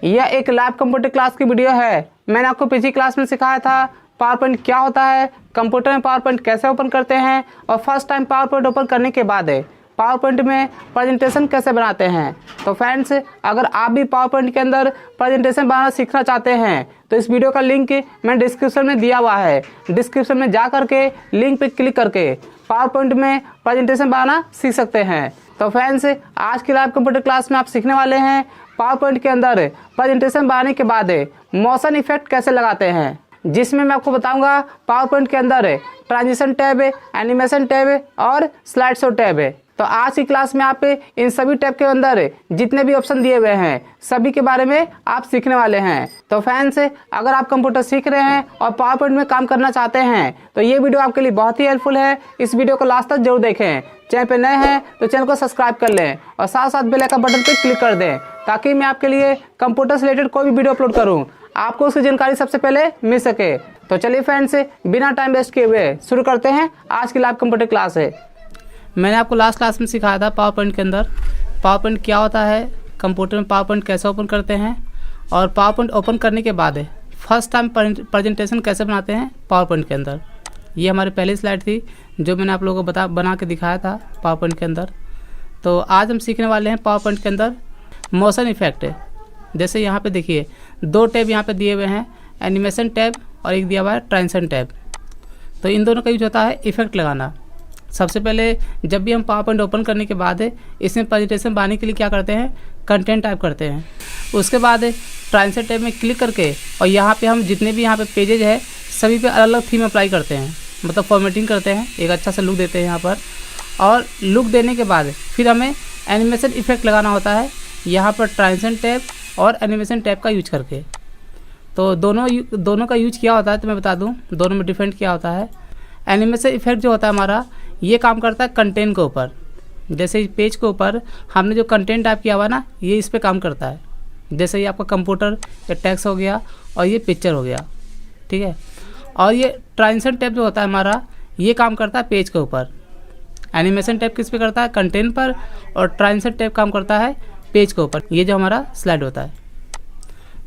यह एक lab computer class की वीडियो है। मैंने आपको पिछली क्लास में सिखाया था पावर पॉइंट क्या होता है, कंप्यूटर में पावर पॉइंट कैसे ओपन करते हैं और first time power point open करने के बाद पावर पॉइंट में प्रेजेंटेशन कैसे बनाते हैं। तो फ्रेंड्स, अगर आप भी पावर पॉइंट के अंदर प्रेजेंटेशन बनाना सीखना चाहते हैं तो इस वीडियो का लिंक मैंने डिस्क्रिप्शन में दिया हुआ है। डिस्क्रिप्शन में जा करके लिंक पे क्लिक करके पावर पॉइंट में प्रेजेंटेशन बनाना सीख सकते हैं। तो फ्रेंड्स, आज की लैब कंप्यूटर क्लास में आप सीखने वाले हैं पावर पॉइंट के अंदर प्रेजेंटेशन बनाने के बाद मोशन इफेक्ट कैसे लगाते हैं, जिसमें मैं आपको बताऊंगा पावर पॉइंट के अंदर ट्रांजिशन टैब, एनिमेशन टैब और स्लाइड शो टैब। तो आज की क्लास में आप इन सभी टैब के अंदर जितने भी ऑप्शन दिए हुए हैं सभी के बारे में आप सीखने वाले हैं। तो फ्रेंड्स, अगर आप कंप्यूटर सीख रहे हैं और पावर पॉइंट में काम करना चाहते हैं तो ये वीडियो आपके लिए बहुत ही हेल्पफुल है। इस वीडियो को लास्ट तक जरूर देखें। चैनल पे नए हैं तो चैनल को सब्सक्राइब कर लें और साथ साथ बेल आइकन बटन पर क्लिक कर दें ताकि मैं आपके लिए कंप्यूटर से रिलेटेड कोई भी वीडियो अपलोड करूँ आपको उसकी जानकारी सबसे पहले मिल सके। तो चलिए फ्रेंड्स, बिना टाइम वेस्ट किए हुए शुरू करते हैं आज की लैब कंप्यूटर क्लास है। मैंने आपको लास्ट क्लास में सिखाया था पावर पॉइंट के अंदर पावर पॉइंट क्या होता है, कंप्यूटर में पावर पॉइंट कैसे ओपन करते हैं और पावर पॉइंट ओपन करने के बाद फर्स्ट टाइम प्रेजेंटेशन कैसे बनाते हैं पावर पॉइंट के अंदर। ये हमारी पहली स्लाइड थी जो मैंने आप लोगों को बना के दिखाया था पावर पॉइंट के अंदर। तो आज हम सीखने वाले हैं पावर पॉइंट के अंदर मोशन इफेक्ट। जैसे यहाँ पे देखिए दो टैब यहाँ पे दिए हुए हैं, एनिमेशन टैब और एक दिया हुआ है ट्रांजिशन टैब। तो इन दोनों का यूज होता है इफेक्ट लगाना। सबसे पहले जब भी हम पावर पॉइंट ओपन करने के बाद इसमें प्रेजेंटेशन बनाने के लिए क्या करते हैं, कंटेंट टाइप करते हैं। उसके बाद ट्रांजिशन टैब में क्लिक करके और यहाँ पे हम जितने भी यहाँ पे पेजेज है सभी पे अलग अलग थीम अप्लाई करते हैं, मतलब फॉर्मेटिंग करते हैं, एक अच्छा सा लुक देते हैं यहाँ पर। और लुक देने के बाद फिर हमें एनिमेशन इफेक्ट लगाना होता है यहाँ पर ट्रांजिशन टैब और एनिमेशन टैब का यूज करके। तो दोनों का यूज क्या होता है तो मैं बता दूं, दोनों में डिफरेंट क्या होता है। एनिमेशन इफेक्ट जो होता है हमारा ये काम करता है कंटेंट के ऊपर। जैसे इस पेज के ऊपर हमने जो कंटेंट टाइप किया हुआ ना ये इस पे काम करता है। जैसे ये आपका कंप्यूटर या टेक्स्ट हो गया और ये पिक्चर हो गया, ठीक है। और ये ट्रांजिशन टैब जो होता है हमारा ये काम करता है पेज के ऊपर। एनिमेशन टैब किस पे करता है, कंटेंट पर, और ट्रांजिशन टैब काम करता है पेज के ऊपर। ये जो हमारा स्लाइड होता है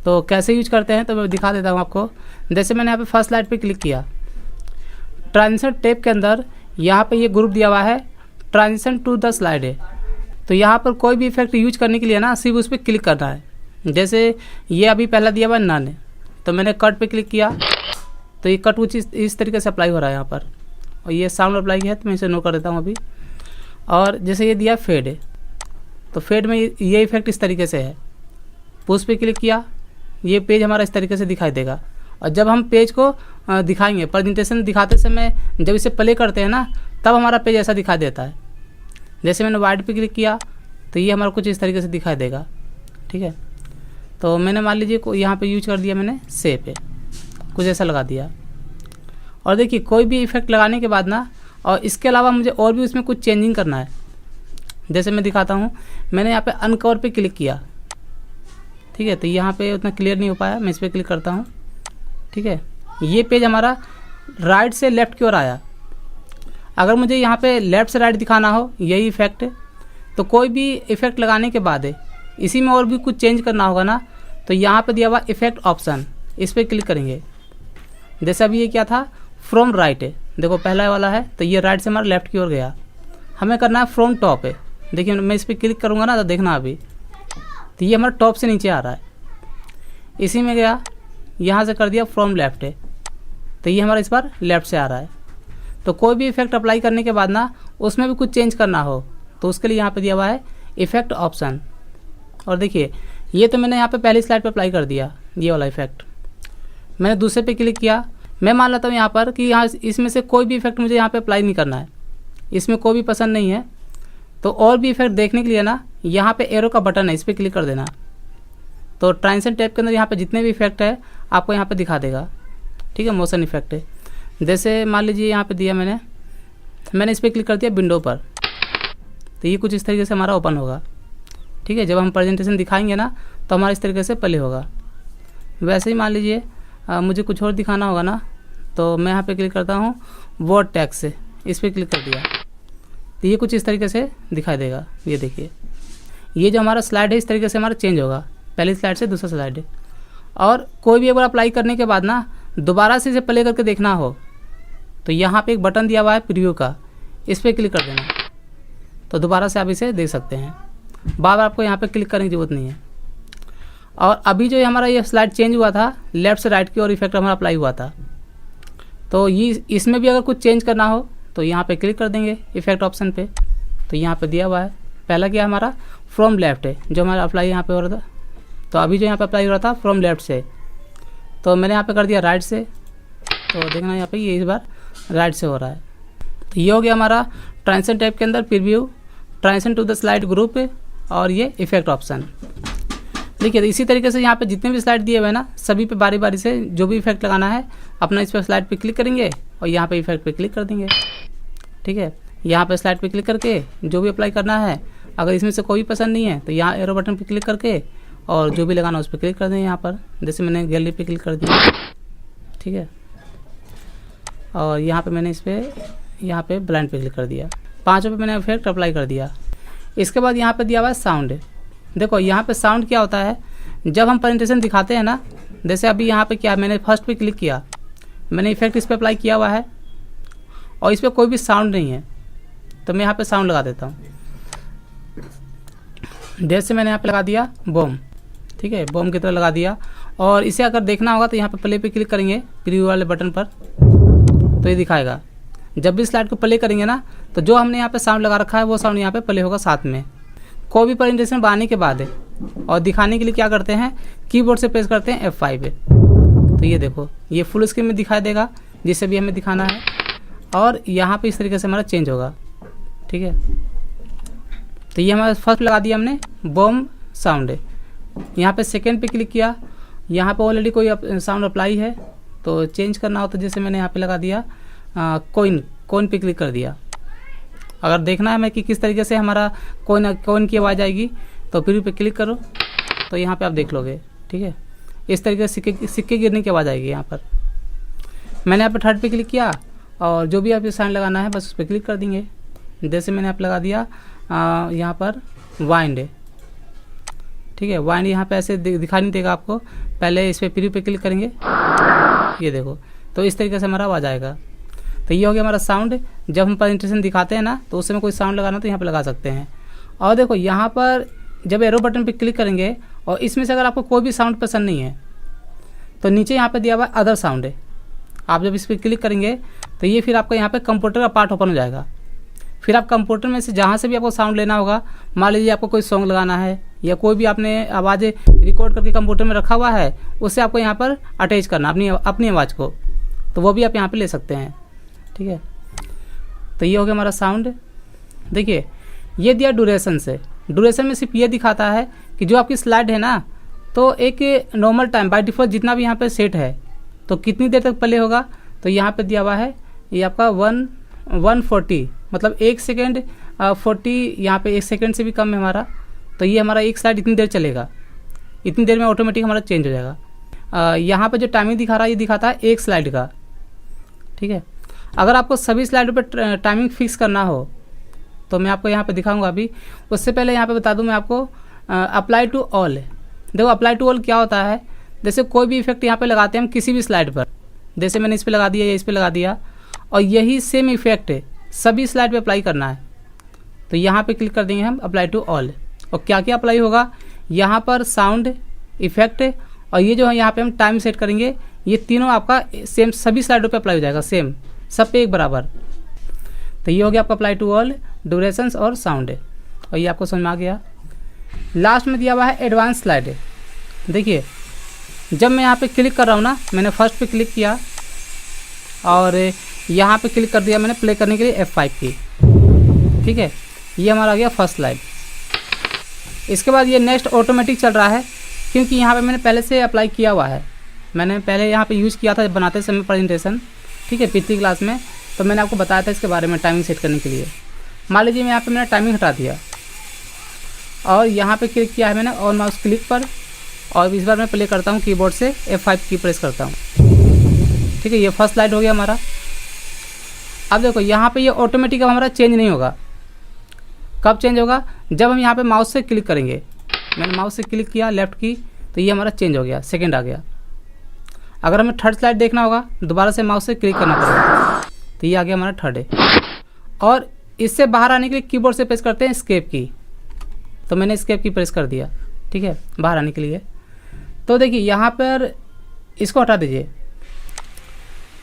तो कैसे यूज करते हैं तो मैं दिखा देता हूँ आपको। जैसे मैंने यहाँ पे फर्स्ट स्लाइड पे क्लिक किया, ट्रांजिशन टैब के अंदर यहाँ पे ये ग्रुप दिया हुआ है ट्रांजिशन टू द स्लाइड है। तो यहाँ पर कोई भी इफेक्ट यूज करने के लिए ना सिर्फ उस पर क्लिक करना है। जैसे ये अभी पहला दिया हुआ है नन, तो मैंने कट पे क्लिक किया तो ये कट कुछ इस तरीके से अप्लाई हो रहा है यहाँ पर। और ये साउंड अप्लाई है तो मैं इसे नो कर देता हूँ अभी। और जैसे ये दिया फेड है तो फेड में ये इफेक्ट इस तरीके से है। उस पर क्लिक किया, ये पेज हमारा इस तरीके से दिखाई देगा। और जब हम पेज को दिखाएंगे, प्रेजेंटेशन दिखाते समय जब इसे प्ले करते हैं ना तब हमारा पेज ऐसा दिखाई देता है। जैसे मैंने वाइड पे क्लिक किया तो ये हमारा कुछ इस तरीके से दिखाई देगा, ठीक है। तो मैंने मान लीजिए यहाँ पे यूज कर दिया मैंने शेप पे, कुछ ऐसा लगा दिया। और देखिए कोई भी इफेक्ट लगाने के बाद ना और इसके अलावा मुझे और भी उसमें कुछ चेंजिंग करना है। जैसे मैं दिखाता हूँ, मैंने यहाँ पे अनकवर पे क्लिक किया, ठीक है। तो यहाँ पे उतना क्लियर नहीं हो पाया, मैं इस पर क्लिक करता हूँ, ठीक है। ये पेज हमारा राइट से लेफ़्ट की ओर आया। अगर मुझे यहाँ पे लेफ़्ट से राइट दिखाना हो यही इफेक्ट, तो कोई भी इफेक्ट लगाने के बाद इसी में और भी कुछ चेंज करना होगा ना तो यहाँ पे दिया हुआ इफेक्ट ऑप्शन, इस पर क्लिक करेंगे। जैसे अभी ये क्या था, फ्रॉम राइट है, देखो पहला वाला है तो ये राइट से हमारा लेफ़्ट की ओर गया। हमें करना है फ्रॉम टॉप है। देखिए मैं इस पर क्लिक करूँगा ना तो देखना अभी तो ये हमारा टॉप से नीचे आ रहा है। इसी में गया, यहाँ से कर दिया फ्रॉम लेफ्ट है तो ये हमारा इस बार लेफ़्ट से आ रहा है। तो कोई भी इफेक्ट अप्लाई करने के बाद ना उसमें भी कुछ चेंज करना हो तो उसके लिए यहाँ पे दिया हुआ है इफेक्ट ऑप्शन। और देखिए ये तो मैंने यहाँ पे पहली स्लाइड पे अप्लाई कर दिया ये वाला इफेक्ट। मैंने दूसरे पे क्लिक किया, मैं मान लेता हूँ यहाँ पर कि यहाँ इसमें से कोई भी इफेक्ट मुझे यहाँ पे अप्लाई नहीं करना है, इसमें कोई भी पसंद नहीं है। तो और भी इफेक्ट देखने के लिए ना यहाँ पे एरो का बटन है, इस पर क्लिक कर देना। तो ट्रांजिशन टैब के अंदर यहाँ पे जितने भी इफेक्ट है आपको यहाँ पे दिखा देगा, ठीक है। मोशन इफेक्ट है, जैसे मान लीजिए यहाँ पे दिया मैंने इस पर क्लिक कर दिया विंडो पर, तो ये कुछ इस तरीके से हमारा ओपन होगा, ठीक है। जब हम प्रेजेंटेशन दिखाएंगे ना तो हमारा इस तरीके से प्ले होगा। वैसे ही मान लीजिए मुझे कुछ और दिखाना होगा ना तो मैं यहाँ पे क्लिक करता हूँ वर्ड टैग से, इस पर क्लिक कर दिया तो ये कुछ इस तरीके से दिखाई देगा। ये देखिए ये जो हमारा स्लाइड है इस तरीके से हमारा चेंज होगा। पहली स्लाइड से दूसरा स्लाइड। और कोई भी एक बार अप्लाई करने के बाद ना दोबारा से इसे प्ले करके देखना हो तो यहाँ पे एक बटन दिया हुआ है प्रीव्यू का, इस पर क्लिक कर देना तो दोबारा से आप इसे देख सकते हैं। बार बार आपको यहाँ पे क्लिक करने की ज़रूरत नहीं है। और अभी जो हमारा ये स्लाइड चेंज हुआ था लेफ़्ट से राइट की ओर इफेक्ट हमारा अप्लाई हुआ था, तो ये इसमें भी अगर कुछ चेंज करना हो तो यहाँ पे क्लिक कर देंगे इफेक्ट ऑप्शन पे। तो यहाँ पे दिया हुआ है पहला क्या हमारा फ्रॉम लेफ्ट है जो हमारा अप्लाई यहाँ पे हो रहा था, तो अभी जो यहाँ पे अप्लाई हो रहा था फ्रॉम लेफ्ट से, तो मैंने यहाँ पे कर दिया राइट से। तो देखना यहाँ पे ये इस बार राइट से हो रहा है। तो ये हो गया हमारा ट्रांजिशन टैब के अंदर preview, transition to the slide group और ये इफेक्ट ऑप्शन। देखिए इसी तरीके से यहाँ पे जितने भी स्लाइड दिए हुए हैं ना सभी पे बारी बारी से जो भी इफेक्ट लगाना है अपना इस पर स्लाइड पे क्लिक करेंगे और यहाँ पे इफेक्ट पे क्लिक कर देंगे। ठीक है, यहाँ पे स्लाइड पे क्लिक करके जो भी अप्लाई करना है, अगर इसमें से कोई पसंद नहीं है तो यहाँ एरो बटन पे क्लिक करके और जो भी लगाना है उस पर क्लिक कर दें। यहाँ पर जैसे मैंने गैलरी पे क्लिक कर दिया, ठीक है, और यहाँ पे मैंने इस पर यहाँ पे ब्लाइंड पे क्लिक कर दिया, पाँचों पे मैंने इफेक्ट अप्लाई कर दिया। इसके बाद यहाँ पे दिया हुआ है साउंड। देखो यहाँ पे साउंड क्या होता है, जब हम प्रेजेंटेशन दिखाते हैं ना, जैसे अभी यहाँ पे क्या मैंने फर्स्ट पे क्लिक किया, मैंने इफेक्ट इस पर अप्लाई किया हुआ है और इस पर कोई भी साउंड नहीं है, तो मैं यहाँ पे साउंड लगा देता हूँ। जैसे मैंने यहाँ पे लगा दिया बॉम, ठीक है, बॉम की तरह लगा दिया। और इसे अगर देखना होगा तो यहाँ पे प्ले पे क्लिक करेंगे प्रीव्यू वाले बटन पर, तो ये दिखाएगा। जब भी स्लाइड को प्ले करेंगे ना तो जो हमने यहाँ पे साउंड लगा रखा है वो साउंड यहाँ पे प्ले होगा साथ में। कोई भी प्रेजेंटेशन बनाने के बाद और दिखाने के लिए क्या करते हैं, कीबोर्ड से प्रेस करते हैं F5 पे, तो ये देखो ये फुल स्क्रीन में दिखाई देगा जिससे भी हमें दिखाना है, और यहाँ पे इस तरीके से हमारा चेंज होगा। ठीक है, तो ये हमारा फर्स्ट लगा दिया हमने बॉम साउंड। यहाँ पे सेकेंड पे क्लिक किया, यहाँ पे ऑलरेडी कोई साउंड अप्लाई है, तो चेंज करना हो तो जैसे मैंने यहाँ पे लगा दिया कोइन पे क्लिक कर दिया। अगर देखना है हमें कि किस तरीके से हमारा कोइन की आवाज़ आएगी तो प्रीव्यू पे क्लिक करो तो यहाँ पे आप देख लोगे। ठीक है, इस तरीके से सिक्के गिरने की आवाज़ आएगी। यहाँ पर मैंने यहाँ पे थर्ड पे क्लिक किया और जो भी आप साइन लगाना है बस उस पर क्लिक कर देंगे। जैसे मैंने आप लगा दिया यहाँ पर वाइंड। ठीक है, वाइंड यहाँ पे ऐसे दिखाई नहीं देगा आपको, पहले इस पर प्रीव्यू पे क्लिक करेंगे, ये देखो, तो इस तरीके से हमारा आवाज़ आएगा। तो ये हो गया हमारा साउंड। जब हम प्रेजेंटेशन दिखाते हैं ना तो उस समय कोई साउंड लगाना तो यहाँ पे लगा सकते हैं। और देखो यहाँ पर जब एरो बटन पे क्लिक करेंगे और इसमें से अगर आपको कोई भी साउंड पसंद नहीं है तो नीचे यहाँ पे दिया हुआ है अदर साउंड। आप जब इस पर क्लिक करेंगे तो ये फिर आपका यहाँ पे कंप्यूटर का पार्ट ओपन हो जाएगा। फिर आप कंप्यूटर में से जहाँ से भी आपको साउंड लेना होगा, मान लीजिए आपको कोई सॉन्ग लगाना है या कोई भी आपने आवाज़ें रिकॉर्ड करके कंप्यूटर में रखा हुआ है, उससे आपको यहाँ पर अटैच करना अपनी आवाज़ को, तो वो भी आप यहाँ पे ले सकते हैं। ठीक है, तो ये हो गया हमारा साउंड। देखिए ये दिया ड्यूरेशन से, ड्यूरेशन में सिर्फ ये दिखाता है कि जो आपकी स्लाइड है ना तो एक नॉर्मल टाइम बाय डिफ़ॉल्ट जितना भी यहाँ पे सेट है तो कितनी देर तक प्ले होगा, तो यहाँ पे दिया हुआ है ये आपका 140, मतलब 1 सेकेंड 40, यहाँ पे 1 सेकेंड से भी कम है हमारा, तो ये हमारा एक स्लाइड इतनी देर चलेगा, इतनी देर में ऑटोमेटिक हमारा चेंज हो जाएगा। यहाँ पे जो टाइमिंग दिखा रहा है ये दिखाता है एक स्लाइड का। ठीक है, अगर आपको सभी स्लाइडों पे टाइमिंग फिक्स करना हो तो मैं आपको यहाँ पे दिखाऊंगा अभी। उससे पहले यहाँ पे बता दूँ मैं आपको अप्लाई टू ऑल। देखो अप्लाई टू ऑल क्या होता है, जैसे कोई भी इफेक्ट यहाँ पे लगाते हैं हम किसी भी स्लाइड पर, जैसे मैंने इस पर लगा दिया या इस पर लगा दिया, और यही सेम इफेक्ट है सभी स्लाइड पे अप्लाई करना है, तो यहाँ पे क्लिक कर देंगे हम अप्लाई टू ऑल। और क्या क्या अप्लाई होगा, यहाँ पर साउंड, इफेक्ट और ये जो है यहाँ पे हम टाइम सेट करेंगे, ये तीनों आपका सेम सभी स्लाइडों पे अप्लाई हो जाएगा, सेम सब पे एक बराबर। तो ये हो गया आपका अप्लाई टू ऑल, ड्यूरेशंस और साउंड, और ये आपको समझ में आ गया। लास्ट में दिया हुआ है एडवांस स्लाइड। देखिए जब मैं यहाँ पे क्लिक कर रहा हूँ ना, मैंने फर्स्ट पे क्लिक किया और यहाँ पे क्लिक कर दिया मैंने प्ले करने के लिए F5 की। ठीक है, ये हमारा आ गया फर्स्ट स्लाइड। इसके बाद ये नेक्स्ट ऑटोमेटिक चल रहा है क्योंकि यहाँ पे मैंने पहले से अप्लाई किया हुआ है, मैंने पहले यहाँ पे यूज़ किया था बनाते समय प्रेजेंटेशन। ठीक है, पिछली क्लास में तो मैंने आपको बताया था इसके बारे में टाइमिंग सेट करने के लिए। मान लीजिए मैं यहाँ पे मैंने टाइमिंग हटा दिया और यहाँ पे क्लिक किया है मैंने ऑन माउस क्लिक पर, और इस बार मैं प्ले करता हूँ कीबोर्ड से F5 की प्रेस करता हूँ। ठीक है, ये फर्स्ट स्लाइड हो गया हमारा। अब देखो यहाँ पे ये ऑटोमेटिक हमारा चेंज नहीं होगा। कब चेंज होगा, जब हम यहाँ पे माउस से क्लिक करेंगे। मैंने माउस से क्लिक किया लेफ़्ट की तो ये हमारा चेंज हो गया, सेकेंड आ गया। अगर हमें थर्ड स्लाइड देखना होगा दोबारा से माउस से क्लिक करना पड़ेगा, तो ये आ गया हमारा थर्ड है। और इससे बाहर आने के लिए कीबोर्ड से प्रेस करते हैं एस्केप की, तो मैंने एस्केप की प्रेस कर दिया, ठीक है, बाहर आने के लिए। तो देखिए यहाँ पर इसको हटा दीजिए,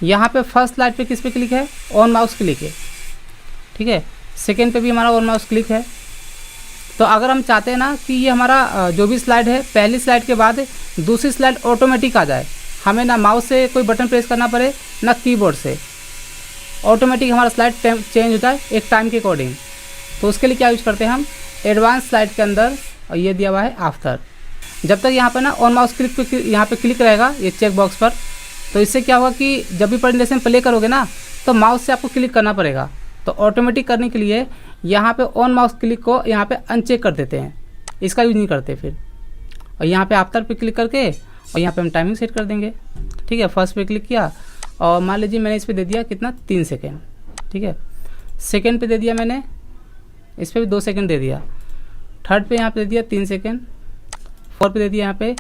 यहाँ पे फर्स्ट स्लाइड पे किस पे क्लिक है, ऑन माउस क्लिक है, ठीक है। सेकेंड पे भी हमारा ऑन माउस क्लिक है। तो अगर हम चाहते हैं ना कि ये हमारा जो भी स्लाइड है पहली स्लाइड के बाद दूसरी स्लाइड ऑटोमेटिक आ जाए, हमें ना माउस से कोई बटन प्रेस करना पड़े ना कीबोर्ड से, ऑटोमेटिक हमारा स्लाइड चेंज होता है एक टाइम के अकॉर्डिंग, तो उसके लिए क्या यूज करते हैं हम, एडवांस स्लाइड के अंदर, और ये दिया हुआ है आफ्टर। जब तक यहाँ पर ना ऑन माउस क्लिक पे यहाँ पे क्लिक रहेगा ये चेक बॉक्स पर, तो इससे क्या होगा कि जब भी प्रेजेंटेशन प्ले करोगे ना तो माउस से आपको क्लिक करना पड़ेगा। तो ऑटोमेटिक करने के लिए यहाँ पे ऑन माउस क्लिक को यहाँ पे अनचेक कर देते हैं, इसका यूज नहीं करते फिर। और यहाँ पे आफ्टर पे क्लिक करके और यहाँ पे हम टाइमिंग सेट कर देंगे, ठीक है। फर्स्ट पे क्लिक किया और मान लीजिए मैंने इस पर दे दिया कितना, 3 सेकेंड, ठीक है। सेकेंड पे दे दिया मैंने, इस पर भी 2 सेकेंड दे दिया। थर्ड पे यहाँ पे दे दिया 3 सेकेंड, फोर्थ पे दे दिया यहाँ पे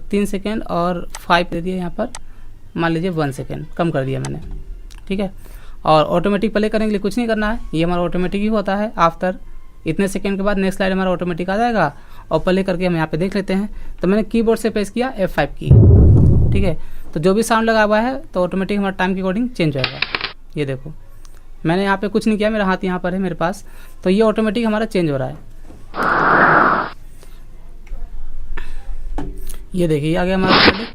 3 सेकेंड, और 5 पे दे दिया यहाँ पर मान लीजिए 1 सेकेंड, कम कर दिया मैंने, ठीक है। और ऑटोमेटिक प्ले करने के लिए कुछ नहीं करना है, ये हमारा ऑटोमेटिक ही होता है। आफ्टर इतने सेकंड के बाद नेक्स्ट स्लाइड हमारा ऑटोमेटिक आ जाएगा। और प्ले करके हम यहाँ पे देख लेते हैं। तो मैंने कीबोर्ड से प्रेस किया F5 की, ठीक है। तो जो भी साउंड लगा हुआ है तो ऑटोमेटिक हमारा टाइम के अकॉर्डिंग चेंज होगा। ये देखो मैंने यहाँ पे कुछ नहीं किया, मेरा हाथ यहाँ पर है मेरे पास, तो ये ऑटोमेटिक हमारा चेंज हो रहा है। ये देखिए आ गया हमारा 3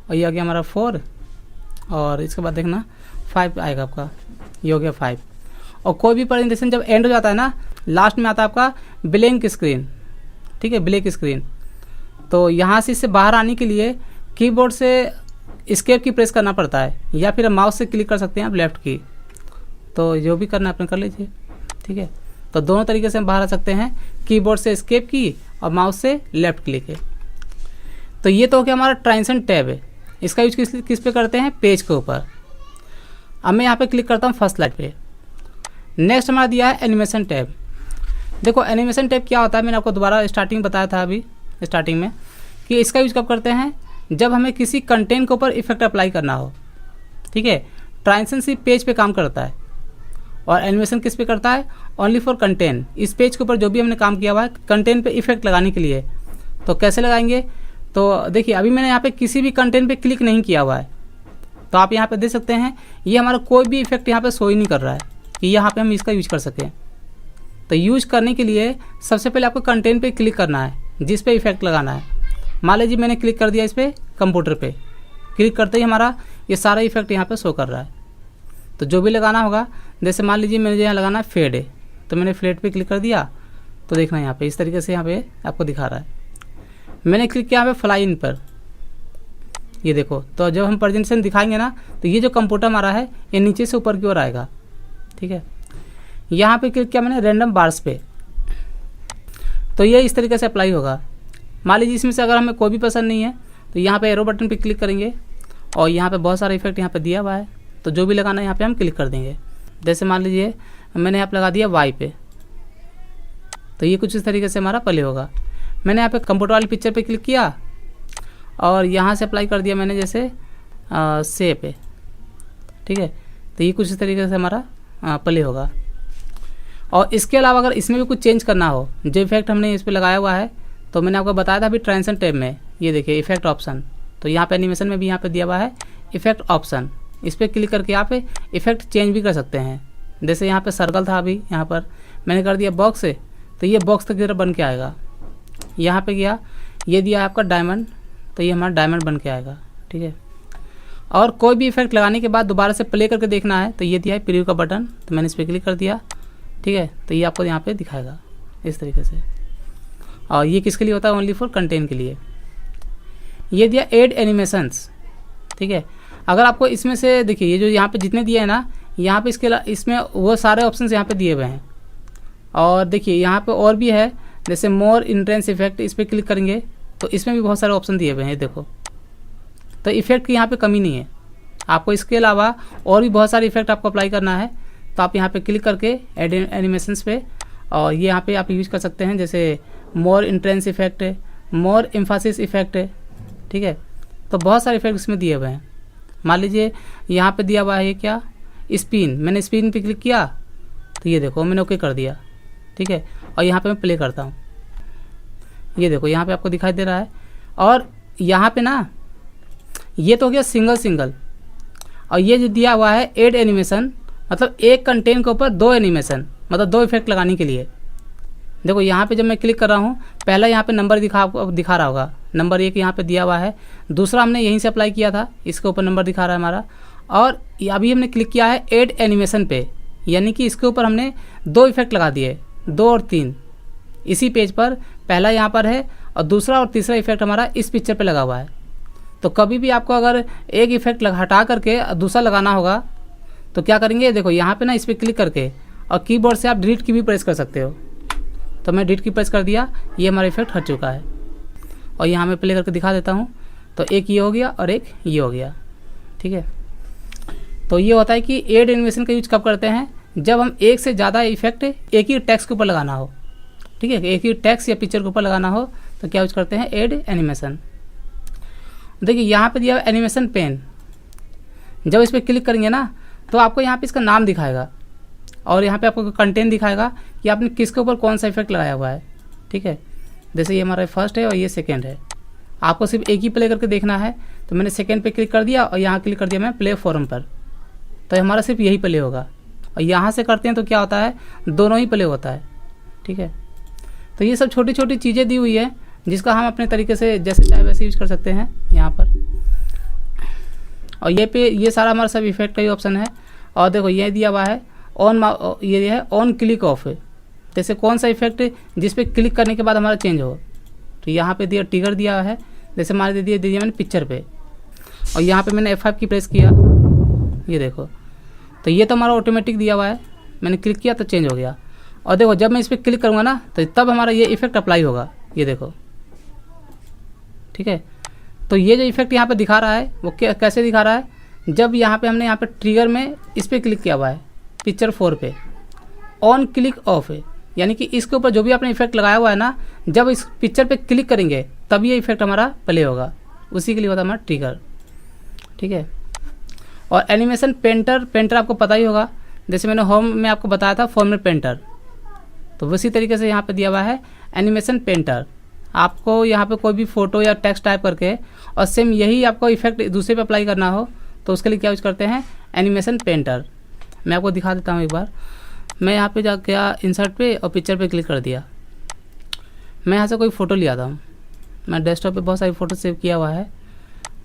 और ये आ गया हमारा 4, और इसके बाद देखना 5 आएगा आपका, ये हो गया 5। और कोई भी प्रेजेंटेशन जब एंड हो जाता है ना, लास्ट में आता है आपका ब्लैंक स्क्रीन, ठीक है, ब्लैंक स्क्रीन। तो यहाँ से इससे बाहर आने के लिए कीबोर्ड से एस्केप की प्रेस करना पड़ता है, या फिर माउस से क्लिक कर सकते हैं आप लेफ़्ट की। तो जो भी करना है अपने कर लीजिए, ठीक है। तो दोनों तरीके से हम बाहर आ सकते हैं, कीबोर्ड से एस्केप की और माउस से लेफ़्ट क्लिक है। तो ये तो हो गया हमारा ट्रांजिशन टैब है, इसका यूज किस पे करते हैं, पेज के ऊपर। अब मैं यहाँ पे क्लिक करता हूँ फर्स्ट स्लाइड पे। नेक्स्ट हमारा दिया है एनिमेशन टैब। देखो एनिमेशन टैब क्या होता है, मैंने आपको दोबारा स्टार्टिंग बताया था अभी स्टार्टिंग में, कि इसका यूज कब करते हैं, जब हमें किसी कंटेंट के ऊपर इफेक्ट अप्लाई करना हो, ठीक है। ट्रांजिशन सिर्फ पेज पे काम करता है और एनिमेशन किस पे करता है, ओनली फॉर कंटेंट। इस पेज के ऊपर जो भी हमने काम किया हुआ है कंटेंट पे इफेक्ट लगाने के लिए। तो कैसे लगाएंगे, तो देखिए अभी मैंने यहाँ पे किसी भी कंटेंट पे क्लिक नहीं किया हुआ है, तो आप यहाँ पे देख सकते हैं ये हमारा कोई भी इफेक्ट यहाँ पे शो ही नहीं कर रहा है कि यहाँ पे हम इसका यूज कर सकें। तो यूज करने के लिए सबसे पहले आपको कंटेंट पे क्लिक करना है जिस पे इफेक्ट लगाना है। मान लीजिए मैंने क्लिक कर दिया इस पर, कंप्यूटर पे क्लिक करते ही हमारा ये सारा इफेक्ट यहाँ पे शो कर रहा है। तो जो भी लगाना होगा, जैसे मान लीजिए मुझे यहाँ लगाना है फेड है, तो मैंने फेड पे क्लिक कर दिया, तो देखना यहाँ पे इस तरीके से यहाँ पे आपको दिखा रहा है। मैंने क्लिक किया यहाँ पे फ्लाई इन पर, ये देखो। तो जब हम प्रेजेंटेशन दिखाएंगे ना, तो ये जो कंप्यूटर हमारा है ये नीचे से ऊपर की ओर आएगा, ठीक है। यहाँ पे क्लिक किया मैंने रैंडम बार्स पे, तो ये इस तरीके से अप्लाई होगा। मान लीजिए इसमें से अगर हमें कोई भी पसंद नहीं है तो यहाँ पे एरो बटन पे क्लिक करेंगे और यहाँ पे बहुत सारा इफेक्ट यहाँ पे दिया हुआ है, तो जो भी लगाना है यहाँ पे हम क्लिक कर देंगे। जैसे मान लीजिए मैंने यहाँ पे लगा दिया वाई पे, तो ये कुछ इस तरीके से हमारा प्ले होगा। मैंने यहाँ पे कंप्यूटर वाली पिक्चर पे क्लिक किया और यहाँ से अप्लाई कर दिया मैंने जैसे से पे, ठीक है। तो ये कुछ इस तरीके से हमारा प्ले होगा। और इसके अलावा अगर इसमें भी कुछ चेंज करना हो, जो इफेक्ट हमने इस पर लगाया हुआ है, तो मैंने आपको बताया था अभी ट्रांजिशन टैब में, ये देखिए इफेक्ट ऑप्शन। तो यहाँ पे एनिमेशन में भी यहाँ पे दिया हुआ है इफेक्ट ऑप्शन, इस पर क्लिक करके यहाँ पे इफेक्ट चेंज भी कर सकते हैं। जैसे यहाँ पे सर्कल था, अभी यहाँ पर मैंने कर दिया बॉक्स है, तो ये बॉक्स तक की तरह बन के आएगा। यहाँ पे गया, ये दिया है आपका डायमंड, तो ये हमारा डायमंड बन के आएगा, ठीक है। और कोई भी इफेक्ट लगाने के बाद दोबारा से प्ले करके देखना है, तो ये दिया है प्रीव्यू का बटन, तो मैंने इस पर क्लिक कर दिया, ठीक है। तो ये आपको यहाँ पे दिखाएगा इस तरीके से। और ये किसके लिए होता है, ओनली फॉर कंटेंट के लिए। ये दिया ऐड एनिमेशंस, ठीक है। अगर आपको इसमें से देखिए ये जो यहाँ पे जितने दिए हैं ना, यहाँ पे इसमें वो सारे ऑप्शंस यहाँ पे दिए हुए हैं। और देखिए यहाँ पे और भी है, जैसे मोर इंटेंस इफेक्ट, इस पर क्लिक करेंगे तो इसमें भी बहुत सारे ऑप्शन दिए हुए हैं, देखो। तो इफेक्ट की यहाँ पे कमी नहीं है, आपको इसके अलावा और भी बहुत सारे इफेक्ट आपको अप्लाई करना है, तो आप यहाँ पे क्लिक करके ऐड एनिमेशंस पे, और ये यहाँ पे आप यूज कर सकते हैं, जैसे मोर इंटेंस इफेक्ट, मोर एम्फासिस इफेक्ट है, ठीक है। तो बहुत सारे इफेक्ट इसमें दिए हुए हैं। मान लीजिए यहाँ पे दिया हुआ है ये क्या, स्पिन, मैंने स्पिन पे क्लिक किया तो ये देखो मैंने ओके कर दिया, ठीक है। और यहाँ पे मैं प्ले करता हूँ, ये देखो यहाँ पे आपको दिखाई दे रहा है। और यहाँ पे ना ये तो हो गया सिंगल, और ये जो दिया हुआ है एड एनिमेशन, मतलब एक कंटेंट के ऊपर 2 एनिमेशन, मतलब 2 इफेक्ट लगाने के लिए। देखो यहाँ पे जब मैं क्लिक कर रहा हूँ, पहला यहाँ पे नंबर दिखा रहा होगा, नंबर 1 यहाँ पे दिया हुआ है, दूसरा हमने यहीं से अप्लाई किया था, इसके ऊपर नंबर दिखा रहा है हमारा। और अभी हमने क्लिक किया है एड एनिमेशन पे, यानी कि इसके ऊपर हमने 2 इफेक्ट लगा दिए, 2 और 3 इसी पेज पर, पहला यहाँ पर है और दूसरा और तीसरा इफेक्ट हमारा इस पिक्चर पे लगा हुआ है। तो कभी भी आपको अगर एक इफेक्ट हटा करके दूसरा लगाना होगा तो क्या करेंगे, देखो यहाँ पे ना इस पर क्लिक करके और कीबोर्ड से आप डिलीट की भी प्रेस कर सकते हो। तो मैं डिलीट की प्रेस कर दिया, ये हमारा इफेक्ट हट चुका है। और यहाँ मैं प्ले करके दिखा देता हूँ, तो एक ये हो गया और एक ये हो गया, ठीक है। तो ये होता है कि एड एनिमेशन का यूज कब करते हैं, जब हम एक से ज़्यादा इफेक्ट एक ही टेक्स्ट के ऊपर लगाना हो, ठीक है, एक ही टेक्स्ट या पिक्चर के ऊपर लगाना हो तो क्या यूज करते हैं, एड एनिमेशन। देखिए यहाँ पे दिया एनिमेशन पेन, जब इस पर क्लिक करेंगे ना तो आपको यहाँ पे इसका नाम दिखाएगा और यहाँ पे आपको कंटेंट दिखाएगा कि आपने किसके ऊपर कौन सा इफेक्ट लगाया हुआ है, ठीक है। जैसे ये हमारा फर्स्ट है और ये सेकंड है, आपको सिर्फ एक ही प्ले करके देखना है। तो मैंने सेकंड पे क्लिक कर दिया और यहाँ क्लिक कर दिया मैं प्ले फॉर्म पर, तो हमारा सिर्फ यही प्ले होगा। और यहाँ से करते हैं तो क्या होता है, दोनों ही प्ले होता है, ठीक है। तो ये सब छोटी छोटी चीज़ें दी हुई है जिसका हम अपने तरीके से जैसे चाहे वैसे यूज कर सकते हैं यहाँ पर। और ये सारा हमारा सब इफेक्ट का ही ऑप्शन है। और देखो ये दिया हुआ है ऑन, ये है ऑन क्लिक ऑफ, जैसे कौन सा इफेक्ट जिस पे क्लिक करने के बाद हमारा चेंज हो। तो यहाँ पे दिया ट्रिगर दिया है, जैसे मान दे दिया मैंने पिक्चर पे, और यहाँ पे मैंने F5 की प्रेस किया, ये देखो तो ये तो हमारा ऑटोमेटिक दिया हुआ है, मैंने क्लिक किया तो चेंज हो गया। और देखो जब मैं इस पर क्लिक करूँगा ना तो तब हमारा ये इफेक्ट अप्लाई होगा, ये देखो, ठीक है। तो ये जो इफेक्ट यहाँ पे दिखा रहा है वो कैसे दिखा रहा है, जब यहाँ पे हमने यहाँ पे ट्रिगर में इस पर क्लिक किया हुआ है पिक्चर 4 पे, ऑन क्लिक ऑफ है, यानी कि इसके ऊपर जो भी आपने इफेक्ट लगाया हुआ है ना, जब इस पिक्चर पे क्लिक करेंगे तब ये इफेक्ट हमारा प्ले होगा, उसी के लिए होता है हमारा ट्रिगर, ठीक है। और एनिमेशन पेंटर आपको पता ही होगा, जैसे मैंने होम में आपको बताया था फॉर्मेट पेंटर, तो उसी तरीके से यहाँ पे दिया हुआ है एनिमेशन पेंटर। आपको यहाँ पे कोई भी फोटो या टेक्स्ट टाइप करके और सेम यही आपको इफेक्ट दूसरे पे अप्लाई करना हो तो उसके लिए क्या यूज करते हैं, एनिमेशन पेंटर। मैं आपको दिखा देता हूँ एक बार। मैं यहाँ पे जा गया इंसर्ट पे और पिक्चर पे क्लिक कर दिया। मैं यहाँ से कोई फ़ोटो लिया था, मैं डेस्कटॉप पे बहुत सारी फ़ोटो सेव किया हुआ है,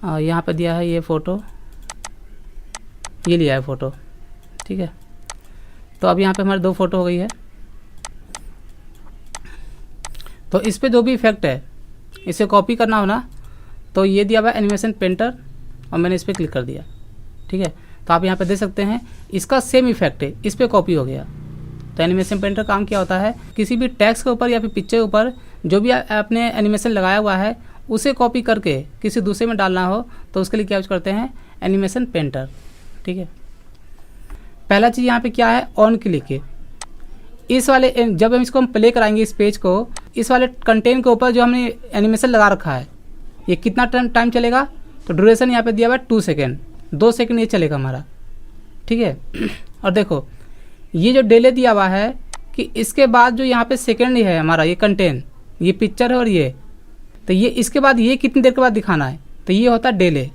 और यहाँ पे दिया है ये फ़ोटो, ये लिया है फ़ोटो, ठीक है। तो अब यहाँ पे हमारी 2 फ़ोटो हो गई है। तो इस पे जो भी इफेक्ट है इसे कॉपी करना हो ना तो ये दिया हुआ है एनिमेशन पेंटर, और मैंने इस पर क्लिक कर दिया, ठीक है। तो आप यहाँ पे देख सकते हैं इसका सेम इफेक्ट है, इस पर कॉपी हो गया। तो एनिमेशन पेंटर काम क्या होता है, किसी भी टेक्स्ट के ऊपर या फिर पिक्चर के ऊपर जो भी आपने एनिमेशन लगाया हुआ है उसे कॉपी करके किसी दूसरे में डालना हो तो उसके लिए क्या यूज करते हैं, एनिमेशन पेंटर, ठीक है। पहला चीज़ यहाँ पे क्या है, ऑन क्लिक है। इस वाले जब हम इसको प्ले कराएंगे इस पेज को, इस वाले कंटेंट के ऊपर जो हमने एनिमेशन लगा रखा है ये कितना टाइम चलेगा, तो ड्यूरेशन यहाँ पे दिया हुआ है 2 सेकेंड, 2 सेकेंड ये चलेगा हमारा, ठीक है। और देखो ये जो डिले दिया हुआ है कि इसके बाद जो यहाँ पे सेकेंड है हमारा ये कंटेंट, ये पिक्चर है और ये, तो ये इसके बाद ये कितनी देर के बाद दिखाना है, तो ये होता है डिले।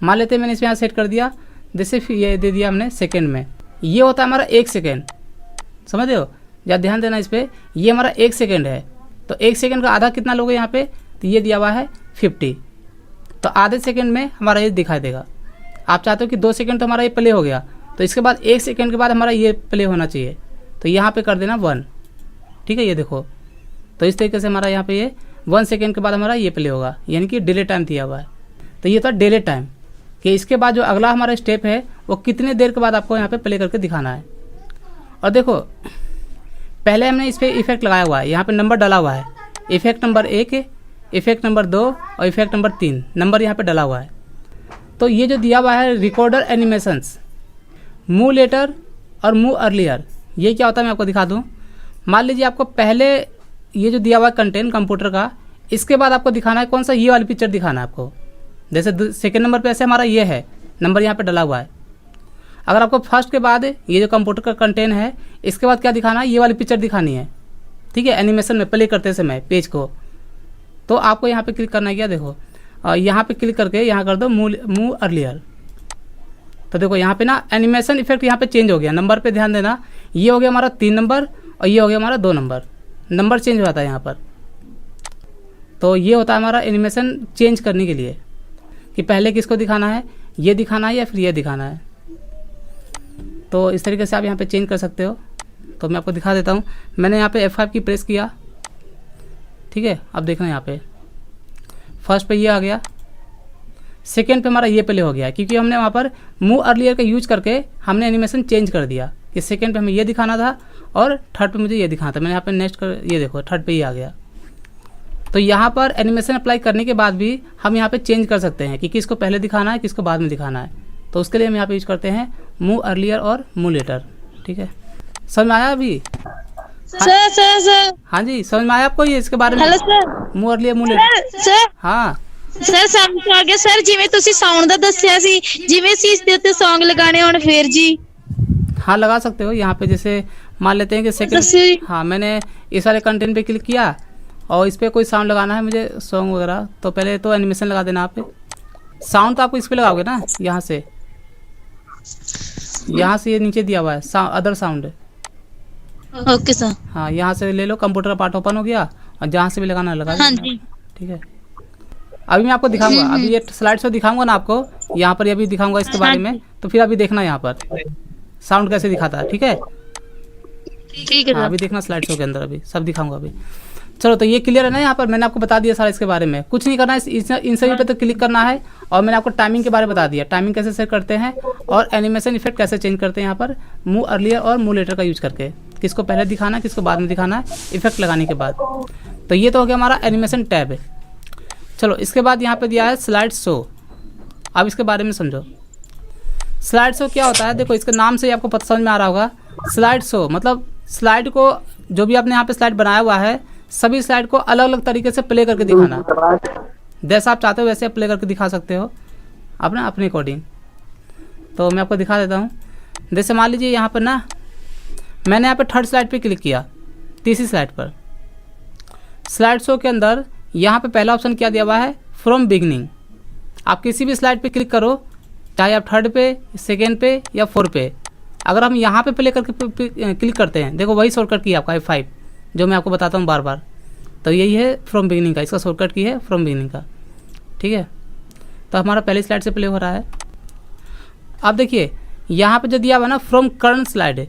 मान लेते हैं मैंने इसमें यहाँ सेट कर दिया, जैसे फिर ये दे दिया हमने सेकेंड में, ये होता है हमारा 1 सेकेंड, समझ रहे हो, या ध्यान देना इस पर, ये हमारा 1 सेकेंड है, तो 1 सेकेंड का आधा कितना लोगे यहाँ पे, तो ये दिया हुआ है 50, तो आधे सेकेंड में हमारा ये दिखाई देगा। आप चाहते हो कि 2 सेकेंड तो हमारा ये प्ले हो गया, तो इसके बाद 1 सेकेंड के बाद हमारा ये प्ले होना चाहिए, तो यहाँ पे कर देना 1, ठीक है। ये देखो तो इस तरीके से हमारा यहाँ पे ये 1 सेकेंड के बाद हमारा ये प्ले होगा, यानी कि डिले टाइम दिया हुआ है। तो ये था डिले टाइम कि इसके बाद जो अगला हमारा स्टेप है वो कितने देर के बाद आपको यहाँ पे प्ले करके दिखाना है। और देखो पहले हमने इस पर इफेक्ट लगाया हुआ है, यहाँ पे नंबर डाला हुआ है, इफेक्ट नंबर 1, इफेक्ट नंबर 2 और इफेक्ट नंबर 3 नंबर यहाँ पे डाला हुआ है। तो ये जो दिया हुआ है रिकॉर्डर एनिमेशंस, मूव लेटर और मूव अर्लियर, ये क्या होता है मैं आपको दिखा दूँ। मान लीजिए आपको पहले ये जो दिया हुआ है कंटेंट कंप्यूटर का, इसके बाद आपको दिखाना है कौन सा, ये वाली पिक्चर दिखाना है आपको। जैसे सेकंड नंबर पे ऐसे हमारा ये है नंबर यहाँ पे डला हुआ है। अगर आपको फर्स्ट के बाद ये जो कंप्यूटर का कंटेंट है, इसके बाद क्या दिखाना है, ये वाली पिक्चर दिखानी है, ठीक है। एनिमेशन में प्ले करते समय पेज को, तो आपको यहाँ पे क्लिक करना है, क्या देखो यहाँ पे क्लिक करके यहाँ कर दो मूव अर्लियर। तो देखो यहाँ पे ना एनिमेशन इफेक्ट यहाँ पे चेंज हो गया। नंबर पे ध्यान देना, ये हो गया हमारा 3 नंबर और ये हो गया हमारा 2 नंबर, नंबर चेंज हो जाता है यहाँ पर। तो ये होता है हमारा एनिमेशन चेंज करने के लिए कि पहले किसको दिखाना है, ये दिखाना है या फिर ये दिखाना है। तो इस तरीके से आप यहाँ पे चेंज कर सकते हो। तो मैं आपको दिखा देता हूँ। मैंने यहाँ पे F5 की प्रेस किया, ठीक है। अब देखना यहाँ पे फर्स्ट पे ये आ गया, सेकेंड पे हमारा ये प्ले हो गया, क्योंकि हमने वहाँ पर मूव अर्लियर का यूज करके हमने एनिमेशन चेंज कर दिया कि सेकेंड पे हमें ये दिखाना था और थर्ड पे मुझे ये दिखाना था। मैंने यहाँ पे नेक्स्ट कर, ये देखो थर्ड पे ये आ गया। तो यहाँ पर एनिमेशन अप्लाई करने के बाद भी हम यहाँ पे चेंज कर सकते हैं कि किसको पहले दिखाना है, किसको बाद में दिखाना है। तो उसके लिए हम यहाँ पे यूज करते हैं मूव अर्लियर और मूव लेटर, ठीक है। समझ में आया अभी? सर हाँ जी, समझ में आया आपको ये इसके बारे में? Hello sir. Move earlier move later. Sir हाँ ਸਰ ਸਮਝ ਆ ਗਿਆ ਸਰ, ਜਿਵੇਂ ਤੁਸੀਂ ਸਾਊਂਡ ਦਾ ਦੱਸਿਆ ਸੀ, ਜਿਵੇਂ ਅਸੀਂ ਇਸ ਦੇ ਉੱਤੇ Song ਲਗਾਣੇ ਹੋਣ ਫਿਰ ਜੀ। हाँ लगा सकते हो। यहाँ पे जैसे मान लेते हैं कि सेकंड, हाँ मैंने इस वाले कंटेंट पे क्लिक किया और इस पर कोई साउंड लगाना है मुझे, सॉन्ग वगैरह, तो पहले तो एनिमेशन लगा देना आप। साउंड तो आपको इस पर लगाओगे ना, यहाँ से ये नीचे दिया हुआ है अदर साउंड। Okay sir. हाँ यहाँ से ले लो, कंप्यूटर का पार्ट ओपन हो गया और जहाँ से भी लगाना लगा। हाँ जी ठीक है। अभी मैं आपको दिखाऊंगा, अभी ये स्लाइड शो दिखाऊंगा ना आपको, यहाँ पर अभी दिखाऊंगा इसके बारे में। तो फिर अभी देखना यहाँ पर साउंड कैसे दिखाता है, ठीक है। ठीक है। हाँ अभी देखना स्लाइड शो के अंदर अभी सब दिखाऊंगा अभी। चलो तो ये क्लियर है ना, यहाँ पर मैंने आपको बता दिया सारा इसके बारे में। कुछ नहीं करना है, इन सभी पे तो क्लिक करना है। और मैंने आपको टाइमिंग के बारे में बता दिया, टाइमिंग कैसे सेट करते हैं और एनिमेशन इफेक्ट कैसे चेंज करते हैं यहाँ पर मूव अर्लियर और मूव लेटर का यूज करके, किसको पहले दिखाना है किसको बाद में दिखाना है इफेक्ट लगाने के बाद। तो ये तो हो गया हमारा एनिमेशन टैब है। चलो इसके बाद यहाँ पे दिया है स्लाइड शो। अब इसके बारे में समझो, स्लाइड शो क्या होता है। देखो इसके नाम से ही आपको पता समझ में आ रहा होगा। स्लाइड शो मतलब स्लाइड को, जो भी आपने यहाँ पे स्लाइड बनाया हुआ है, सभी स्लाइड को अलग अलग तरीके से प्ले करके दिखाना। जैसा आप चाहते हो वैसे आप प्ले करके दिखा सकते हो अपने अकॉर्डिंग। तो मैं आपको दिखा देता हूँ। जैसे मान लीजिए यहाँ पर ना मैंने यहाँ पे थर्ड स्लाइड पे क्लिक किया, तीसरी स्लाइड पर। स्लाइड शो के अंदर यहाँ पे पहला ऑप्शन क्या दिया हुआ है, फ्रॉम बिगनिंग। आप किसी भी स्लाइड पे क्लिक करो, चाहे आप थर्ड पे, सेकेंड पे या फोर्थ पे। अगर हम यहाँ पे प्ले करके क्लिक करते हैं, देखो वही शॉर्टकट की है आपका F5 जो मैं आपको बताता हूँ बार बार। तो यही है फ्रॉम बिगनिंग का, इसका शॉर्टकट की है फ्रॉम बिगनिंग का, ठीक है। तो हमारा पहली स्लाइड से प्ले हो रहा है। अब देखिए यहाँ पे जो दिया हुआ है ना फ्रॉम करंट स्लाइड है।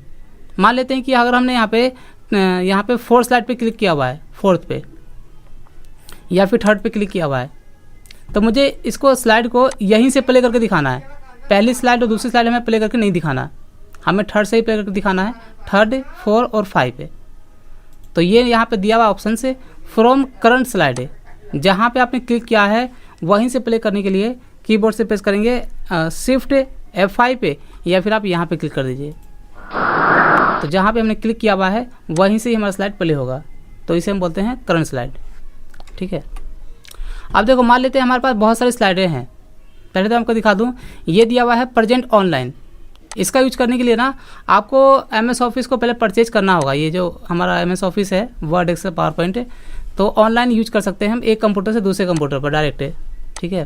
मान लेते हैं कि अगर हमने यहाँ पे फोर्थ स्लाइड पे क्लिक किया हुआ है, फोर्थ पे या फिर थर्ड पे क्लिक किया हुआ है, तो मुझे इसको स्लाइड को यहीं से प्ले करके दिखाना है। पहली स्लाइड और दूसरी स्लाइड हमें प्ले करके नहीं दिखाना, हमें थर्ड से ही प्ले करके दिखाना है, थर्ड, 4 और 5 पे। तो ये यहाँ पे दिया हुआ ऑप्शन से फ्रॉम करंट स्लाइड है, जहाँ पे आपने क्लिक किया है वहीं से प्ले करने के लिए कीबोर्ड से प्रेस करेंगे शिफ्ट F5 पे, या फिर आप यहाँ पे क्लिक कर दीजिए। तो जहाँ पे हमने क्लिक किया हुआ है वहीं से ही हमारा स्लाइड प्ले होगा। तो इसे हम बोलते हैं करंट स्लाइड, ठीक है। अब देखो मान लेते हैं हमारे पास बहुत सारी स्लाइडें हैं। पहले तो आपको दिखा दूं, ये दिया हुआ है प्रेजेंट ऑनलाइन। इसका यूज करने के लिए ना आपको MS ऑफिस को पहले परचेज करना होगा। ये जो हमारा MS ऑफिस है, वर्ड, एक्सेल, पावर पॉइंट है, तो ऑनलाइन यूज कर सकते हैं हम एक कंप्यूटर से दूसरे कंप्यूटर पर डायरेक्ट है, ठीक है।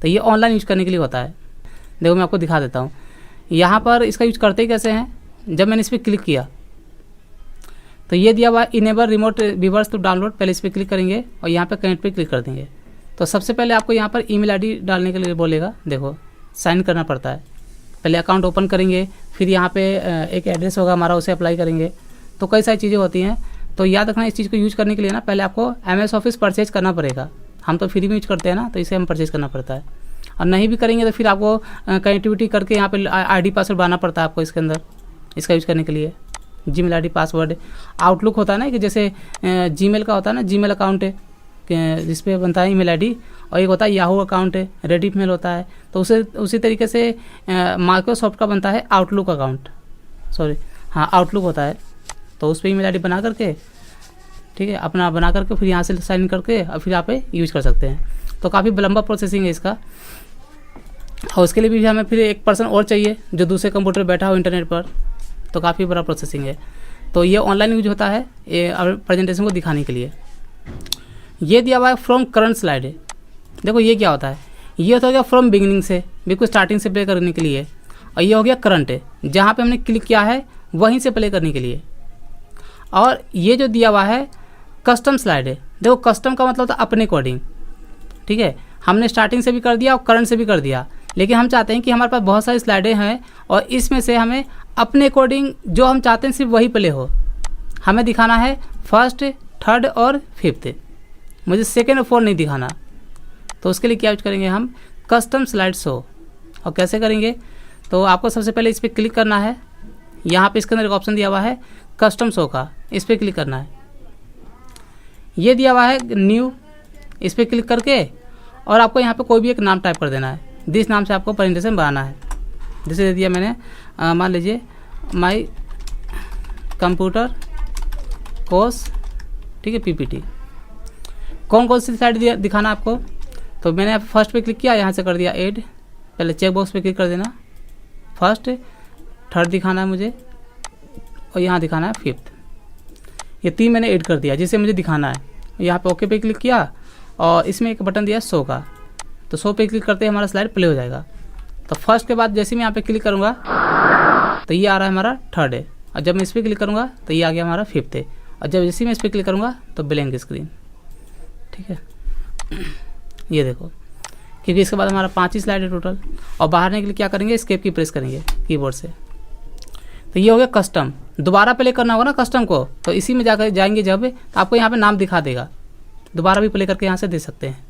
तो ये ऑनलाइन यूज करने के लिए होता है। देखो मैं आपको दिखा देता हूँ यहाँ पर इसका यूज करते ही कैसे हैं। जब मैंने इस पर क्लिक किया तो ये दिया हुआ enable remote viewers to download, पहले इस पर क्लिक करेंगे और यहाँ पे कनेक्ट पे क्लिक कर देंगे। तो सबसे पहले आपको यहाँ पर ईमेल आईडी डालने के लिए बोलेगा। देखो साइन करना पड़ता है, पहले अकाउंट ओपन करेंगे, फिर यहाँ पे एक एड्रेस होगा हमारा, उसे अप्लाई करेंगे। तो कई सारी चीज़ें होती हैं। तो याद रखना इस चीज़ को यूज करने के लिए ना पहले आपको MS ऑफिस परचेज करना पड़ेगा। हम तो फ्री में यूज करते हैं ना, तो इसे हम परचेज करना पड़ता है। और नहीं भी करेंगे तो फिर आपको कनेक्टिविटी करके यहाँ पे ID पासवर्ड बनाना पड़ता है आपको इसके अंदर, इसका यूज करने के लिए। जीमेल ID पासवर्ड, आउटलुक होता है ना कि जैसे जीमेल का होता है ना, जीमेल अकाउंट है जिसपे बनता है ईमेल ID, और एक होता है याहू अकाउंट है, रेडिट मेल होता है। तो उसी तरीके से माइक्रोसॉफ्ट का बनता है आउटलुक अकाउंट, सॉरी हाँ आउटलुक होता है। तो उस पर ईमेल ID बना करके ठीक है, अपना बना करके फिर यहाँ से साइन करके और फिर यहाँ पे यूज कर सकते हैं। तो काफ़ी लंबा प्रोसेसिंग है इसका, और उसके लिए भी हमें फिर एक पर्सन और चाहिए जो दूसरे कंप्यूटर बैठा हो इंटरनेट पर, तो काफ़ी बड़ा प्रोसेसिंग है। तो ये ऑनलाइन यूज होता है ये प्रेजेंटेशन को दिखाने के लिए। ये दिया हुआ है फ्रॉम करंट स्लाइड है। देखो ये क्या होता है, ये तो हो गया फ्रॉम बिगिनिंग से, बिल्कुल स्टार्टिंग से प्ले करने के लिए, और ये हो गया करंट है, जहाँ पे हमने क्लिक किया है वहीं से प्ले करने के लिए। और ये जो दिया हुआ है कस्टम स्लाइड है। देखो कस्टम का मतलब था अपने अकॉर्डिंग, ठीक है, हमने स्टार्टिंग से भी कर दिया और करंट से भी कर दिया, लेकिन हम चाहते हैं कि हमारे पास बहुत सारी स्लाइडें हैं और इसमें से हमें अपने अकॉर्डिंग जो हम चाहते हैं सिर्फ वही प्ले हो। हमें दिखाना है फर्स्ट, थर्ड और फिफ्थ, मुझे सेकेंड और फोर्थ नहीं दिखाना। तो उसके लिए क्या यूज करेंगे हम, कस्टम स्लाइड शो। और कैसे करेंगे, तो आपको सबसे पहले इस पर क्लिक करना है। यहाँ पे इसके अंदर एक ऑप्शन दिया हुआ है कस्टम शो का, इस पर क्लिक करना है। ये दिया हुआ है न्यू, इस पर क्लिक करके और आपको यहाँ पे कोई भी एक नाम टाइप कर देना है। जिस नाम से आपको प्रेजेंटेशन बनाना है, जैसे दे दिया मैंने, मान लीजिए माई कंप्यूटर कोर्स, ठीक है, पीपीटी। कौन कौन सी स्लाइड दिखाना आपको, तो मैंने फर्स्ट पे क्लिक किया, यहाँ से कर दिया ऐड। पहले चेक बॉक्स पे क्लिक कर देना, फर्स्ट, थर्ड दिखाना है मुझे और यहाँ दिखाना है फिफ्थ। ये 3 मैंने ऐड कर दिया जिसे मुझे दिखाना है। यहाँ पे ओके पे क्लिक किया और इसमें एक बटन दिया शो का, तो शो पे क्लिक करते ही हमारा स्लाइड प्ले हो जाएगा। तो फर्स्ट के बाद जैसे मैं यहाँ पे क्लिक करूँगा तो ये आ रहा है हमारा थर्ड है, और जब मैं इस पर क्लिक करूँगा तो ये आ गया हमारा फिफ्थ है, और जब जैसे मैं इस पर क्लिक करूँगा तो ब्लैंक स्क्रीन, ठीक है। ये देखो, क्योंकि इसके बाद हमारा 5 ही स्लाइड है टोटल। और बाहर आने के लिए क्या करेंगे, एस्केप की प्रेस करेंगे कीबोर्ड से। तो ये हो गया कस्टम। दोबारा प्ले करना होगा ना कस्टम को, तो इसी में जाकर जाएंगे जब, तो आपको यहाँ पे नाम दिखा देगा, दोबारा भी प्ले करके यहाँ से दे सकते हैं।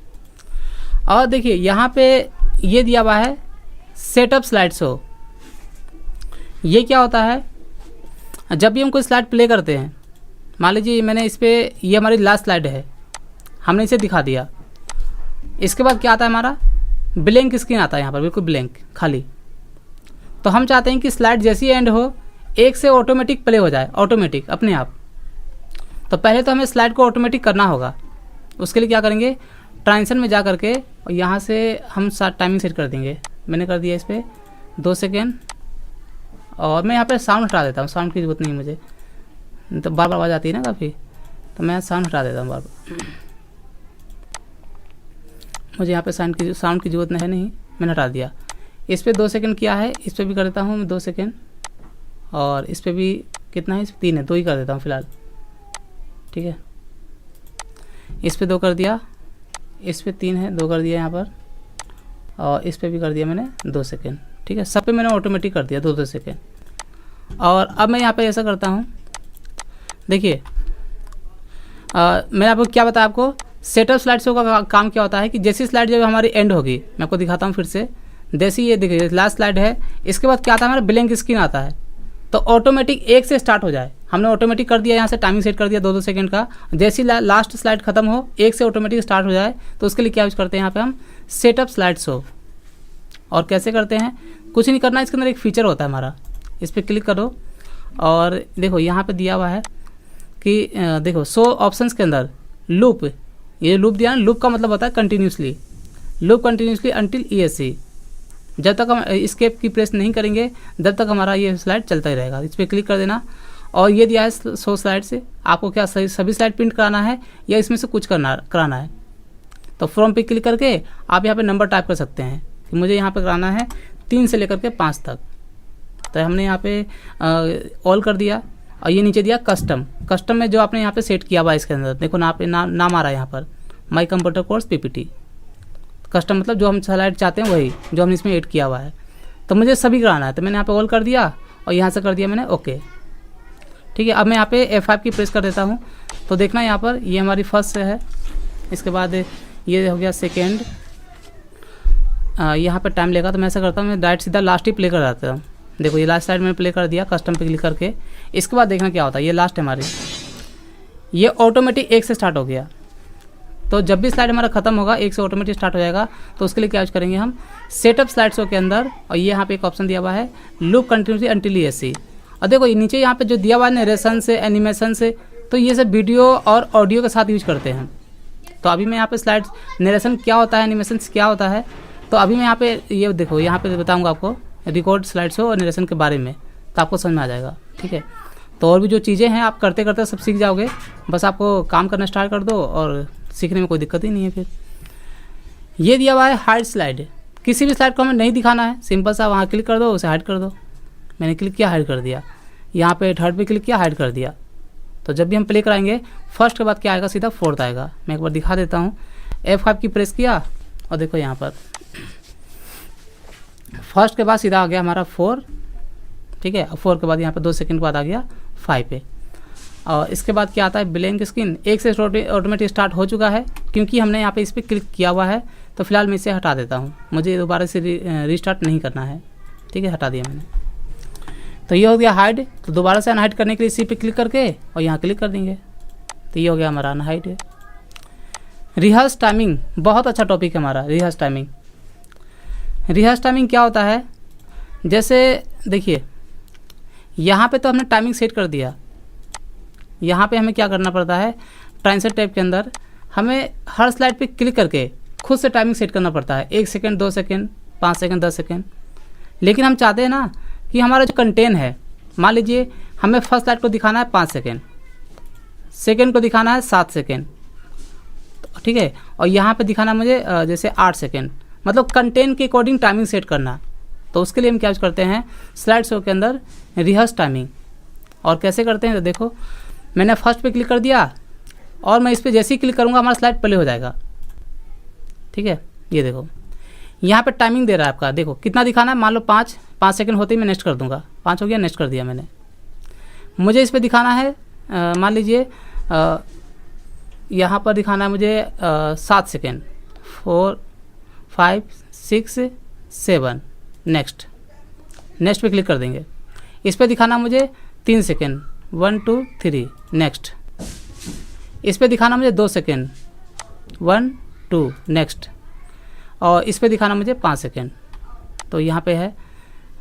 और देखिए यहाँ पे ये दिया हुआ है सेटअप स्लाइड शो। ये क्या होता है, जब भी हम कोई स्लाइड प्ले करते हैं, मान लीजिए मैंने इस पर, ये हमारी लास्ट स्लाइड है, हमने इसे दिखा दिया, इसके बाद क्या आता है हमारा ब्लैंक स्क्रीन आता है, यहाँ पर बिल्कुल ब्लैंक खाली। तो हम चाहते हैं कि स्लाइड जैसी एंड हो एक से ऑटोमेटिक प्ले हो जाए, ऑटोमेटिक अपने आप। तो पहले तो हमें स्लाइड को ऑटोमेटिक करना होगा। उसके लिए क्या करेंगे, ट्रांजिशन में जा करके और यहाँ से हम टाइमिंग सेट कर देंगे। मैंने कर दिया इस पर 2 सेकेंड, और मैं यहाँ पे साउंड हटा देता हूँ, साउंड की जरूरत नहीं मुझे, तो बार बार आवाज़ आती है ना काफ़ी, तो मैं साउंड हटा देता हूँ बार बार। मुझे यहाँ पे साउंड की जरूरत है नहीं, मैंने हटा दिया। इस पर 2 सेकेंड किया है, इस पर भी कर देता हूँ मैं 2 सेकेंड, और इस पर भी कितना है, इस पर 3 है, 2 ही कर देता हूँ फिलहाल, ठीक है। इस पर 2 कर दिया, इस पर 3 है, 2 कर दिया यहाँ पर, और इस पर भी कर दिया मैंने 2 सेकेंड, ठीक है। सब पे मैंने ऑटोमेटिक कर दिया 2-2 सेकेंड। और अब मैं यहाँ पे ऐसा करता हूँ, देखिए मैंने आपको क्या बताया, आपको सेटअप स्लाइड शो का काम क्या होता है कि जैसी स्लाइड जब हमारी एंड होगी, मैं आपको दिखाता हूँ फिर से। जैसी ये देखिए लास्ट स्लाइड है, इसके बाद क्या आता है हमारा ब्लैंक स्क्रीन आता है, तो ऑटोमेटिक 1 से स्टार्ट हो जाए। हमने ऑटोमेटिक कर दिया, यहाँ से टाइमिंग सेट कर दिया 2-2 सेकंड का। जैसी लास्ट स्लाइड खत्म हो 1 से ऑटोमेटिक स्टार्ट हो जाए, तो उसके लिए क्या यूज करते हैं यहाँ पे हम, सेटअप स्लाइड शो। और कैसे करते हैं, कुछ नहीं करना, इसके अंदर एक फीचर होता है हमारा, इस पर क्लिक करो और देखो यहाँ पे दिया हुआ है कि देखो शो ऑप्शंस के अंदर लूप, ये लूप दिया ना, लूप का मतलब होता है continuously, loop continuously until ESC। जब तक हम एस्केप की प्रेस नहीं करेंगे जब तक हमारा ये स्लाइड चलता ही रहेगा। इस पर क्लिक कर देना, और ये दिया है 100 स्लाइड से, आपको क्या सभी स्लाइड प्रिंट कराना है या इसमें से कुछ कराना है। तो फ्रॉम पे क्लिक करके आप यहाँ पे नंबर टाइप कर सकते हैं कि मुझे यहाँ पे कराना है 3 से लेकर के 5 तक। तो हमने यहाँ पे ऑल कर दिया, और ये नीचे दिया कस्टम। कस्टम में जो आपने यहाँ पे सेट किया हुआ है, इसके अंदर देखो नाम आ रहा है यहाँ पर, my computer course PPT। Custom मतलब जो हम स्लाइड चाहते हैं वही जो हमने इसमें ऐड किया हुआ है। तो मुझे सभी कराना है, तो मैंने यहाँ पे ऑल कर दिया और यहाँ से कर दिया मैंने ओके, ठीक है। अब मैं यहाँ पे F5 की प्रेस कर देता हूँ, तो देखना यहाँ पर ये हमारी फर्स्ट है, इसके बाद ये हो गया सेकेंड, यहाँ पे टाइम लेगा। तो मैं ऐसा करता हूँ, मैं डायरेक्ट सीधा लास्ट ही प्ले कर देता हूँ। देखो ये लास्ट साइड में प्ले कर दिया कस्टम पे क्लिक करके। इसके बाद देखना क्या होता है, ये लास्ट है हमारी, ये ऑटोमेटिक 1 से स्टार्ट हो गया। तो जब भी स्लाइड हमारा खत्म होगा 1 से ऑटोमेटिक स्टार्ट हो जाएगा। तो उसके लिए क्या यूज करेंगे हम, सेटअप स्लाइड शो के अंदर, और ये यहाँ पे एक ऑप्शन दिया हुआ है लूप कंटिन्यूसली अंटिल ESC। और देखो ये नीचे यहाँ पे जो दिया हुआ है नरेशन से, एनिमेशन से, तो ये सब वीडियो और ऑडियो के साथ यूज करते हैं। तो अभी मैं यहाँ पे स्लाइड्स नरेशन क्या होता है, एनिमेशन क्या होता है, तो अभी मैं यहाँ पे ये देखो यहाँ पे बताऊँगा आपको रिकॉर्ड स्लाइड शो और नरेशन के बारे में, तो आपको समझ में आ जाएगा। ठीक है, तो और भी जो चीज़ें हैं आप करते करते सब सीख जाओगे, बस आपको काम करना स्टार्ट कर दो और सीखने में कोई दिक्कत ही नहीं है। फिर ये दिया हुआ है हाइड स्लाइड, किसी भी स्लाइड को हमें नहीं दिखाना है, सिंपल सा वहाँ क्लिक कर दो, उसे हाइड कर दो। मैंने क्लिक किया, हाइड कर दिया। यहाँ पे थर्ड पे क्लिक किया, हाइड कर दिया। तो जब भी हम प्ले कराएंगे फर्स्ट के बाद क्या आएगा, सीधा फोर्थ आएगा। मैं एक बार दिखा देता हूँ। F5 की प्रेस किया और देखो यहाँ पर फर्स्ट के बाद सीधा आ गया हमारा 4। ठीक है, 4 के बाद यहाँ पे 2 सेकंड के बाद आ गया 5 पे। और इसके बाद क्या आता है, ब्लैंक स्क्रीन। एक से ऑटोमेटिक स्टार्ट हो चुका है क्योंकि हमने यहाँ पे इस पर क्लिक किया हुआ है। तो फिलहाल मैं इसे हटा देता हूँ, मुझे दोबारा से रीस्टार्ट नहीं करना है। ठीक है, हटा दिया मैंने। तो ये हो गया हाइड। तो दोबारा से अनहाइड करने के लिए इसी पे क्लिक करके और यहाँ क्लिक कर देंगे, तो ये हो गया हमारा अनहाइड। रिहर्स टाइमिंग बहुत अच्छा टॉपिक है हमारा, रिहर्स टाइमिंग। रिहर्स टाइमिंग क्या होता है, जैसे देखिए यहाँ पे तो हमने टाइमिंग सेट कर दिया। यहाँ पे हमें क्या करना पड़ता है, ट्रांसलेट टैब के अंदर हमें हर स्लाइड पे क्लिक करके खुद से टाइमिंग सेट करना पड़ता है। 1 सेकंड, 2 सेकंड, 5 सेकंड, 10 सेकंड। लेकिन हम चाहते हैं ना कि हमारा जो कंटेंट है, मान लीजिए हमें फर्स्ट स्लाइड को दिखाना है 5 सेकंड, सेकंड को दिखाना है 7 सेकंड, ठीक है, और यहाँ पे दिखाना मुझे जैसे 8 सेकंड, मतलब कंटेंट के अकॉर्डिंग टाइमिंग सेट करना। तो उसके लिए हम क्या करते हैं, स्लाइड शो के अंदर रिहर्स टाइमिंग। और कैसे करते हैं, तो देखो मैंने फर्स्ट पे क्लिक कर दिया और मैं इस पर जैसे ही क्लिक करूँगा हमारा स्लाइड प्ले हो जाएगा। ठीक है, ये देखो यहाँ पे टाइमिंग दे रहा है आपका, देखो कितना दिखाना है, मान लो 5 सेकंड होते ही मैं नेक्स्ट कर दूंगा। 5 हो गया, नेक्स्ट कर दिया मैंने। मुझे इस पे दिखाना है मान लीजिए यहाँ पर दिखाना है मुझे 7 सेकंड, 4 5 6 7, नेक्स्ट पे क्लिक कर देंगे। इस पे दिखाना मुझे 3 सेकंड, 1 2 3, नेक्स्ट। इस पे दिखाना मुझे 2 सेकंड, 1 2, नेक्स्ट। और इस पे दिखाना मुझे 5 सेकंड। तो यहाँ पे है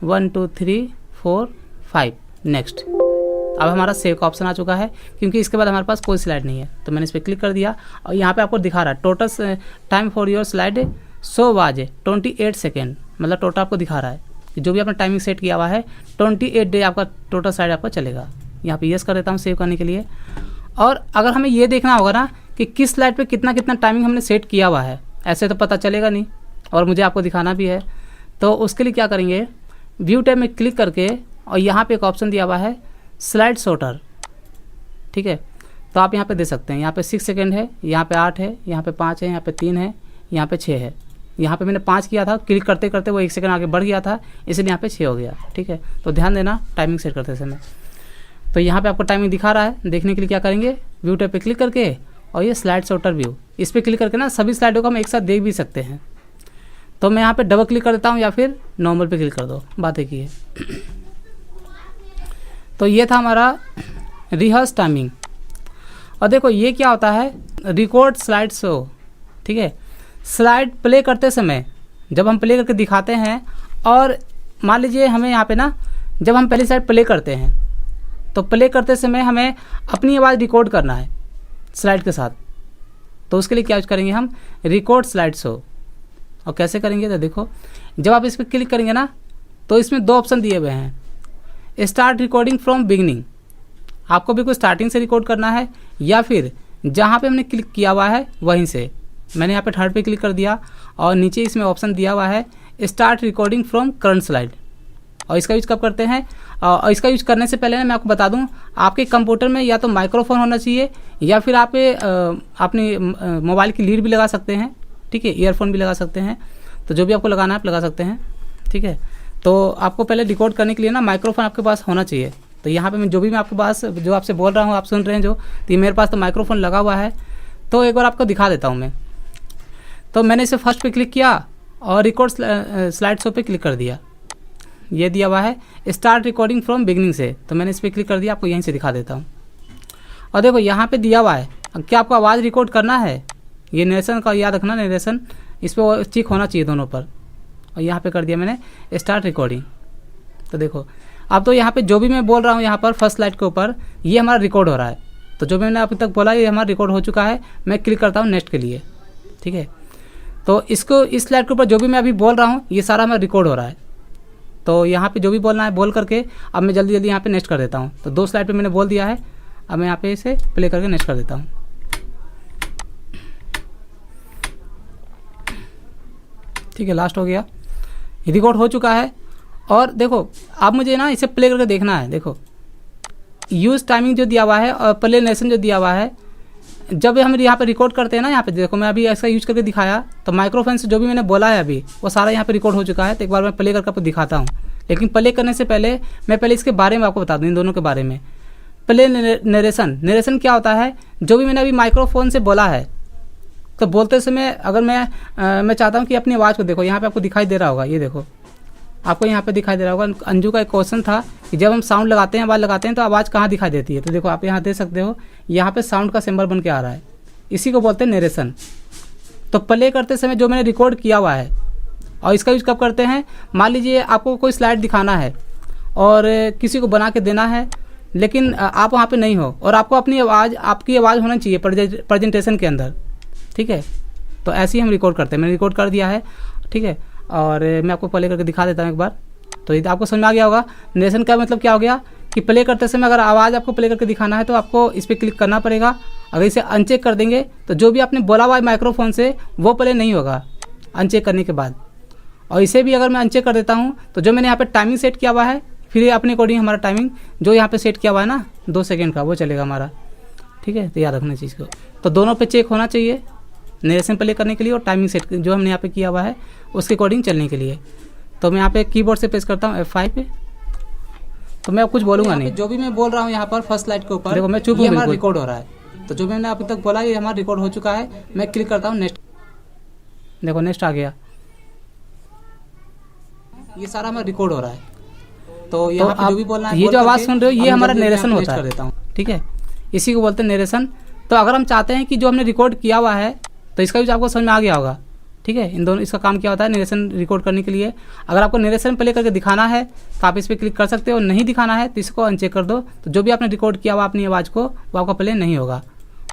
1 2 3 4 5, नेक्स्ट। अब हमारा सेव का ऑप्शन आ चुका है क्योंकि इसके बाद हमारे पास कोई स्लाइड नहीं है। तो मैंने इस पर क्लिक कर दिया और यहाँ पे आपको दिखा रहा है total time for your slide show was 28 second, मतलब टोटल आपको दिखा रहा है कि जो भी आपने टाइमिंग सेट किया हुआ है 28 डे आपका टोटल स्लाइड आपका चलेगा। यहाँ पे यस कर देता हूँ सेव करने के लिए। और अगर हमें ये देखना होगा ना कि किस स्लाइड पे कितना कितना टाइमिंग हमने सेट किया हुआ है, ऐसे तो पता चलेगा नहीं और मुझे आपको दिखाना भी है। तो उसके लिए क्या करेंगे, व्यू टैब में क्लिक करके और यहाँ पे एक ऑप्शन दिया हुआ है स्लाइड शॉर्टर। ठीक है, तो आप यहाँ पे दे सकते हैं। यहाँ पे 6 सेकंड है, यहाँ पे 8 है, यहाँ पे 5 है, यहाँ पे 3 है, यहाँ पे 6 है। यहाँ पे मैंने 5 किया था, क्लिक करते करते वो 1 सेकंड आगे बढ़ गया था, इसलिए यहाँ पे 6 हो गया। ठीक है, तो ध्यान देना टाइमिंग सेट करते समय। तो यहाँ पे आपको टाइमिंग दिखा रहा है, देखने के लिए क्या करेंगे, व्यू टैब पे क्लिक करके और ये स्लाइड शॉर्टर व्यू, इस पर क्लिक करके ना सभी स्लाइडों को हम एक साथ देख भी सकते हैं। तो मैं यहाँ पे डबल क्लिक कर देता हूँ या फिर नॉर्मल पे क्लिक कर दो, बात एक ही है। तो ये था हमारा रिहर्स टाइमिंग। और देखो ये क्या होता है, रिकॉर्ड स्लाइड शो। ठीक है, स्लाइड प्ले करते समय जब हम प्ले करके दिखाते हैं और मान लीजिए हमें यहाँ पे ना जब हम पहली स्लाइड प्ले करते हैं तो प्ले करते समय हमें अपनी आवाज़ रिकॉर्ड करना है स्लाइड के साथ। तो उसके लिए क्या यूज करेंगे हम, रिकॉर्ड स्लाइड शो। और कैसे करेंगे, तो देखो जब आप इस पर क्लिक करेंगे ना तो इसमें 2 ऑप्शन दिए हुए हैं, स्टार्ट रिकॉर्डिंग फ्रॉम बिगनिंग, आपको भी कोई स्टार्टिंग से रिकॉर्ड करना है या फिर जहाँ पे हमने क्लिक किया हुआ है वहीं से। मैंने यहाँ पे थर्ड पे क्लिक कर दिया और नीचे इसमें ऑप्शन दिया हुआ है start recording from current slide. और इसका यूज कब करते हैं, और इसका यूज करने से पहले ना मैं आपको बता दूं, आपके कंप्यूटर में या तो माइक्रोफोन होना चाहिए या फिर आप अपनी मोबाइल की लीड भी लगा सकते हैं। ठीक है, ईयरफोन भी लगा सकते हैं, तो जो भी आपको लगाना है आप लगा सकते हैं। ठीक है, तो आपको पहले रिकॉर्ड करने के लिए ना माइक्रोफोन आपके पास होना चाहिए। तो यहाँ पे मैं जो भी मैं आपके पास जो आपसे बोल रहा हूँ आप सुन रहे हैं जो, तो मेरे पास तो माइक्रोफोन लगा हुआ है। तो एक बार आपको दिखा देता हूँ मैं। तो मैंने इसे फर्स्ट पे क्लिक किया और रिकॉर्ड स्लाइड शो पे क्लिक कर दिया। ये दिया हुआ है स्टार्ट रिकॉर्डिंग फ्रॉम बिगनिंग से, तो मैंने इस पर क्लिक कर दिया, आपको यहीं से दिखा देता हूँ। और देखो यहाँ पे दिया हुआ है क्या आपको आवाज़ रिकॉर्ड करना है, ये नरेशन का याद रखना, नरेशन इस पर चेक होना चाहिए दोनों पर। और यहाँ पे कर दिया मैंने स्टार्ट रिकॉर्डिंग। तो देखो अब तो यहाँ पे जो भी मैं बोल रहा हूँ यहाँ पर फर्स्ट स्लाइड के ऊपर ये हमारा रिकॉर्ड हो रहा है। तो जो मैंने अभी तक बोला ये हमारा रिकॉर्ड हो चुका है। मैं क्लिक करता हूँ नेक्स्ट के लिए, ठीक है। तो इसको इस स्लाइड के ऊपर जो भी मैं अभी बोल रहा हूँ ये सारा हमारा रिकॉर्ड हो रहा है। तो यहाँ पे जो भी बोलना है बोल करके अब मैं जल्दी जल्दी यहाँ पे नेक्स्ट कर देता हूँ। तो 2 स्लाइड पे मैंने बोल दिया है, अब मैं यहाँ पे इसे प्ले करके नेक्स्ट कर देता हूँ। ठीक है, लास्ट हो गया, रिकॉर्ड हो चुका है। और देखो अब मुझे ना इसे प्ले करके देखना है। देखो यूज़ टाइमिंग जो दिया हुआ है और प्ले नेशन जो दिया हुआ है, जब हम यहाँ पे रिकॉर्ड करते हैं ना, यहाँ पे देखो मैं अभी ऐसा यूज करके दिखाया तो माइक्रोफोन से जो भी मैंने बोला है अभी वो सारा यहाँ पे रिकॉर्ड हो चुका है। तो एक बार मैं प्ले करके आपको दिखाता हूँ। लेकिन प्ले करने से पहले मैं पहले इसके बारे में आपको बता दूँ, इन दोनों के बारे में। प्ले नरेशन क्या होता है, जो भी मैंने अभी माइक्रोफोन से बोला है तो बोलते समय अगर मैं चाहता हूँ कि अपनी आवाज़ को देखो, यहाँ पे आपको दिखाई दे रहा होगा, ये देखो आपको यहाँ पे दिखाई दे रहा होगा। अंजू का एक क्वेश्चन था कि जब हम साउंड लगाते हैं, आवाज़ लगाते हैं तो आवाज़ कहाँ दिखाई देती है। तो देखो आप यहाँ दे सकते हो, यहाँ पे साउंड का सिंबल बन के आ रहा है, इसी को बोलते हैं नरेशन। तो प्ले करते समय जो मैंने रिकॉर्ड किया हुआ है, और इसका यूज़ कब करते हैं, मान लीजिए आपको कोई स्लाइड दिखाना है और किसी को बना के देना है, लेकिन आप वहाँ पर नहीं हो और आपको अपनी आवाज़, आपकी आवाज़ होना चाहिए प्रेजेंटेशन के अंदर, ठीक है। तो ऐसे ही हम रिकॉर्ड करते हैं। मैंने रिकॉर्ड कर दिया है, ठीक है। और मैं आपको प्ले करके दिखा देता हूँ एक बार। तो ये आपको समझ में आ गया होगा नरेशन का मतलब क्या हो गया, कि प्ले करते समय अगर आवाज़ आपको प्ले करके दिखाना है तो आपको इस पर क्लिक करना पड़ेगा। अगर इसे अनचेक कर देंगे तो जो भी आपने बोला हुआ है माइक्रोफोन से वो प्ले नहीं होगा अनचेक करने के बाद। और इसे भी अगर मैं अनचेक कर देता हूँ तो जो मैंने यहाँ पर टाइमिंग सेट किया हुआ है, फिर अपने अकॉर्डिंग हमारा टाइमिंग जो यहाँ पर सेट किया हुआ है ना 2 सेकेंड का, वो चलेगा हमारा, ठीक है। तो याद रखना चीज़ को, तो दोनों पे चेक होना चाहिए, नरेशन प्ले करने के लिए और टाइमिंग सेट जो हमने यहाँ पे किया हुआ है उसके अकॉर्डिंग चलने के लिए। तो मैं यहाँ पे कीबोर्ड से प्रेस करता हूँ F5 पे। तो मैं कुछ बोलूँगा नहीं, जो भी मैं बोल रहा हूँ यहाँ पर फर्स्ट स्लाइड के ऊपर, देखो मैं चुप हूँ, हमारा रिकॉर्ड हो रहा है। तो जो मैंने अभी तक बोला ये हमारा रिकॉर्ड हो चुका है। मैं क्लिक करता हूँ नेक्स्ट, देखो नेक्स्ट आ गया, ये सारा हमारा रिकॉर्ड हो रहा है। तो यहाँ पे जो भी बोलना है, ये जो आवाज़ सुन रहे हो ये हमारा नरेशन होता है, देता हूँ, ठीक है। इसी को बोलते हैं नरेशन। तो अगर हम चाहते हैं कि जो हमने रिकॉर्ड किया हुआ है, तो इसका यूज आपको समझ में आ गया होगा, ठीक है। इन दोनों इसका काम क्या होता है, नरेशन रिकॉर्ड करने के लिए। अगर आपको नरेशन प्ले करके दिखाना है तो आप इस पर क्लिक कर सकते हो, नहीं दिखाना है तो इसको अनचेक कर दो। तो जो भी आपने रिकॉर्ड किया हुआ अपनी आवाज़ को वो आपका प्ले नहीं होगा।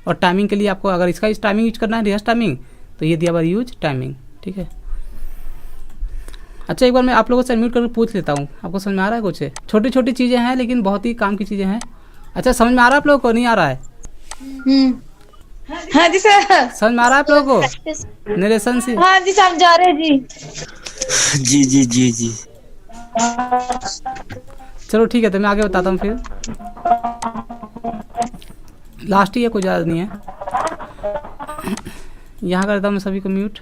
और टाइमिंग के लिए आपको अगर इसका इस टाइमिंग यूज करना है, रिहर्स टाइमिंग, तो ये दिया हुआ यूज टाइमिंग, ठीक है। अच्छा एक बार मैं आप लोगों से म्यूट करके पूछ लेता हूँ, आपको समझ में आ रहा है कुछ? छोटी छोटी चीज़ें हैं लेकिन बहुत ही काम की चीज़ें हैं। अच्छा समझ में आ रहा है आप लोगों को, नहीं आ रहा है? हाँ जी सर, समझ में आ रहा है आप लोगों को नरेशन से? हाँ जी समझा रहे जी। जी जी जी जी। चलो ठीक है, तो मैं आगे बताता हूँ फिर। लास्ट ही है, कुछ ज़्यादा नहीं है। यहाँ करता हूँ मैं सभी को म्यूट।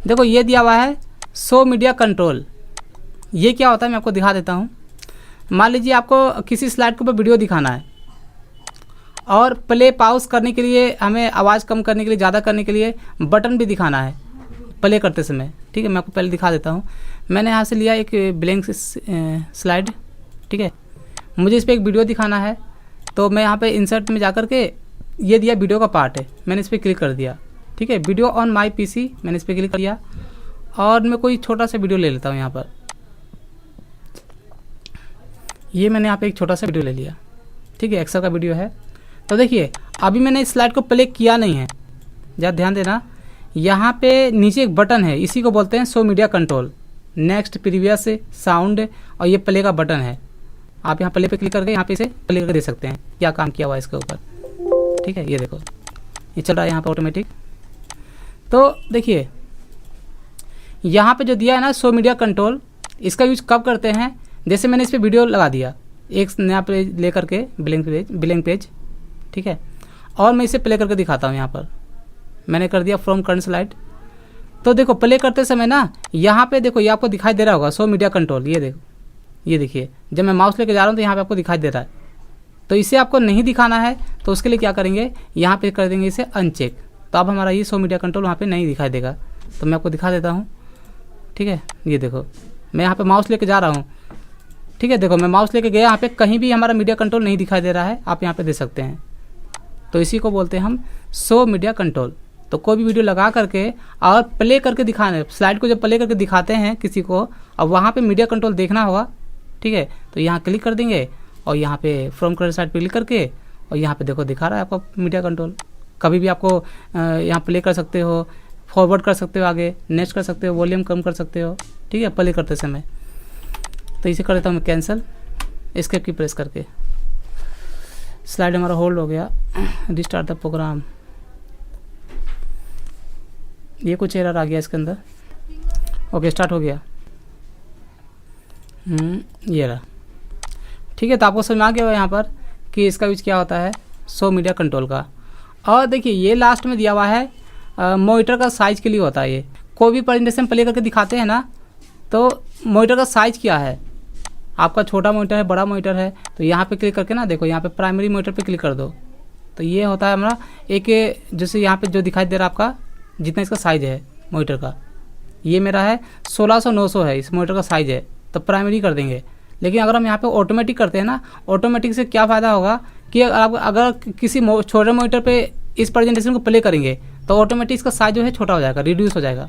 देखो ये दिया हुआ है शो मीडिया कंट्रोल। ये क्या होता है मैं आपको दिखा देता हूँ। मान लीजिए आपको किसी स्लाइड के ऊपर वीडियो दिखाना है और प्ले पाउज करने के लिए, हमें आवाज़ कम करने के लिए, ज़्यादा करने के लिए बटन भी दिखाना है प्ले करते समय, ठीक है। मैं आपको पहले दिखा देता हूँ। मैंने यहाँ से लिया एक ब्लैंक स्लाइड, ठीक है। मुझे इस पर एक वीडियो दिखाना है तो मैं यहाँ पे इंसर्ट में जाकर के ये दिया वीडियो का पार्ट है, मैंने इस पर क्लिक कर दिया, ठीक है। वीडियो ऑन माई पीसी, मैंने इस पर क्लिक किया और मैं कोई छोटा सा वीडियो ले लेता हूँ। यहाँ पर ये मैंने यहाँ पे एक छोटा सा वीडियो ले लिया, ठीक है, एक्सेल का वीडियो है। तो देखिए अभी मैंने इस स्लाइड को प्ले किया नहीं है, ज़्यादा ध्यान देना। यहाँ पे नीचे एक बटन है, इसी को बोलते हैं show media control. Next, previous, sound और ये प्ले का बटन है। आप यहाँ प्ले पे क्लिक करके यहाँ पे इसे प्ले कर दे सकते हैं, क्या काम किया हुआ है इसके ऊपर, ठीक है। ये देखो ये चल रहा है यहाँ पर ऑटोमेटिक। तो देखिए यहाँ पे जो दिया है ना शो मीडिया कंट्रोल, इसका यूज कब करते हैं, जैसे मैंने इस पर वीडियो लगा दिया एक नया पेज ले करके, ब्लैंक पेज, ठीक है। और मैं इसे प्ले करके दिखाता हूँ। यहाँ पर मैंने कर दिया फ्रॉम करंट स्लाइड। तो देखो प्ले करते समय ना यहाँ पे देखो ये आपको दिखाई दे रहा होगा शो मीडिया कंट्रोल। ये देखो, ये देखिए जब मैं माउस लेके जा रहा हूँ तो यहाँ पे आपको दिखाई दे रहा है। तो इसे आपको नहीं दिखाना है तो उसके लिए क्या करेंगे, यहाँ पे कर देंगे इसे अनचेक। तो अब हमारा ये शो मीडिया कंट्रोल वहाँ पे नहीं दिखाई देगा। तो मैं आपको दिखा देता हूँ, ठीक है। ये देखो मैं यहाँ पे माउस लेके जा रहा हूँ, ठीक है। देखो मैं माउस लेके गया, यहाँ पे कहीं भी हमारा मीडिया कंट्रोल नहीं दिखाई दे रहा है, आप यहाँ पे दे सकते हैं। तो इसी को बोलते हैं हम शो मीडिया कंट्रोल। तो कोई भी वीडियो लगा करके और प्ले करके दिखाने, स्लाइड को जब प्ले करके दिखाते हैं किसी को, अब वहाँ पे मीडिया कंट्रोल देखना होगा, ठीक है। तो यहाँ क्लिक कर देंगे और यहाँ पे फ्रॉम करेंट स्लाइड पे क्लिक करके और यहाँ पे देखो दिखा रहा है आपका मीडिया कंट्रोल। कभी भी आपको यहाँ प्ले कर सकते हो, फॉरवर्ड कर सकते हो, आगे नेक्स्ट कर सकते हो, वॉल्यूम कम कर सकते हो, ठीक है, प्ले करते समय। तो इसे कर देता हूँ मैं कैंसिल, एस्केप की प्रेस करके। स्लाइड हमारा होल्ड हो गया। Restart the program. ये कुछ एरर आ गया इसके अंदर। ओके, स्टार्ट हो गया। ये रहा, ठीक है। तो आपको समझ में आ गया यहाँ पर कि इसका यूज क्या होता है, शो मीडिया कंट्रोल का। और देखिए ये लास्ट में दिया हुआ है मॉनिटर का साइज़ के लिए होता है। ये कोई भी प्रेजेंटेशन प्ले करके दिखाते हैं ना, तो मॉनिटर का साइज़ क्या है, आपका छोटा मॉनिटर है, बड़ा मॉनिटर है, तो यहाँ पे क्लिक करके ना देखो, यहाँ पे प्राइमरी मॉनिटर पे क्लिक कर दो। तो ये होता है हमारा एक, जैसे यहाँ पे जो दिखाई दे रहा है आपका, जितना इसका साइज़ है मॉनिटर का, ये मेरा है 1600/900 है इस मॉनिटर का साइज़ है, तो प्राइमरी कर देंगे। लेकिन अगर हम यहाँ पे ऑटोमेटिक करते हैं ना, ऑटोमेटिक से क्या फ़ायदा होगा कि अगर किसी छोटे मॉनिटर पे इस प्रेजेंटेशन को प्ले करेंगे तो ऑटोमेटिक इसका साइज जो है छोटा हो जाएगा, रिड्यूस हो जाएगा,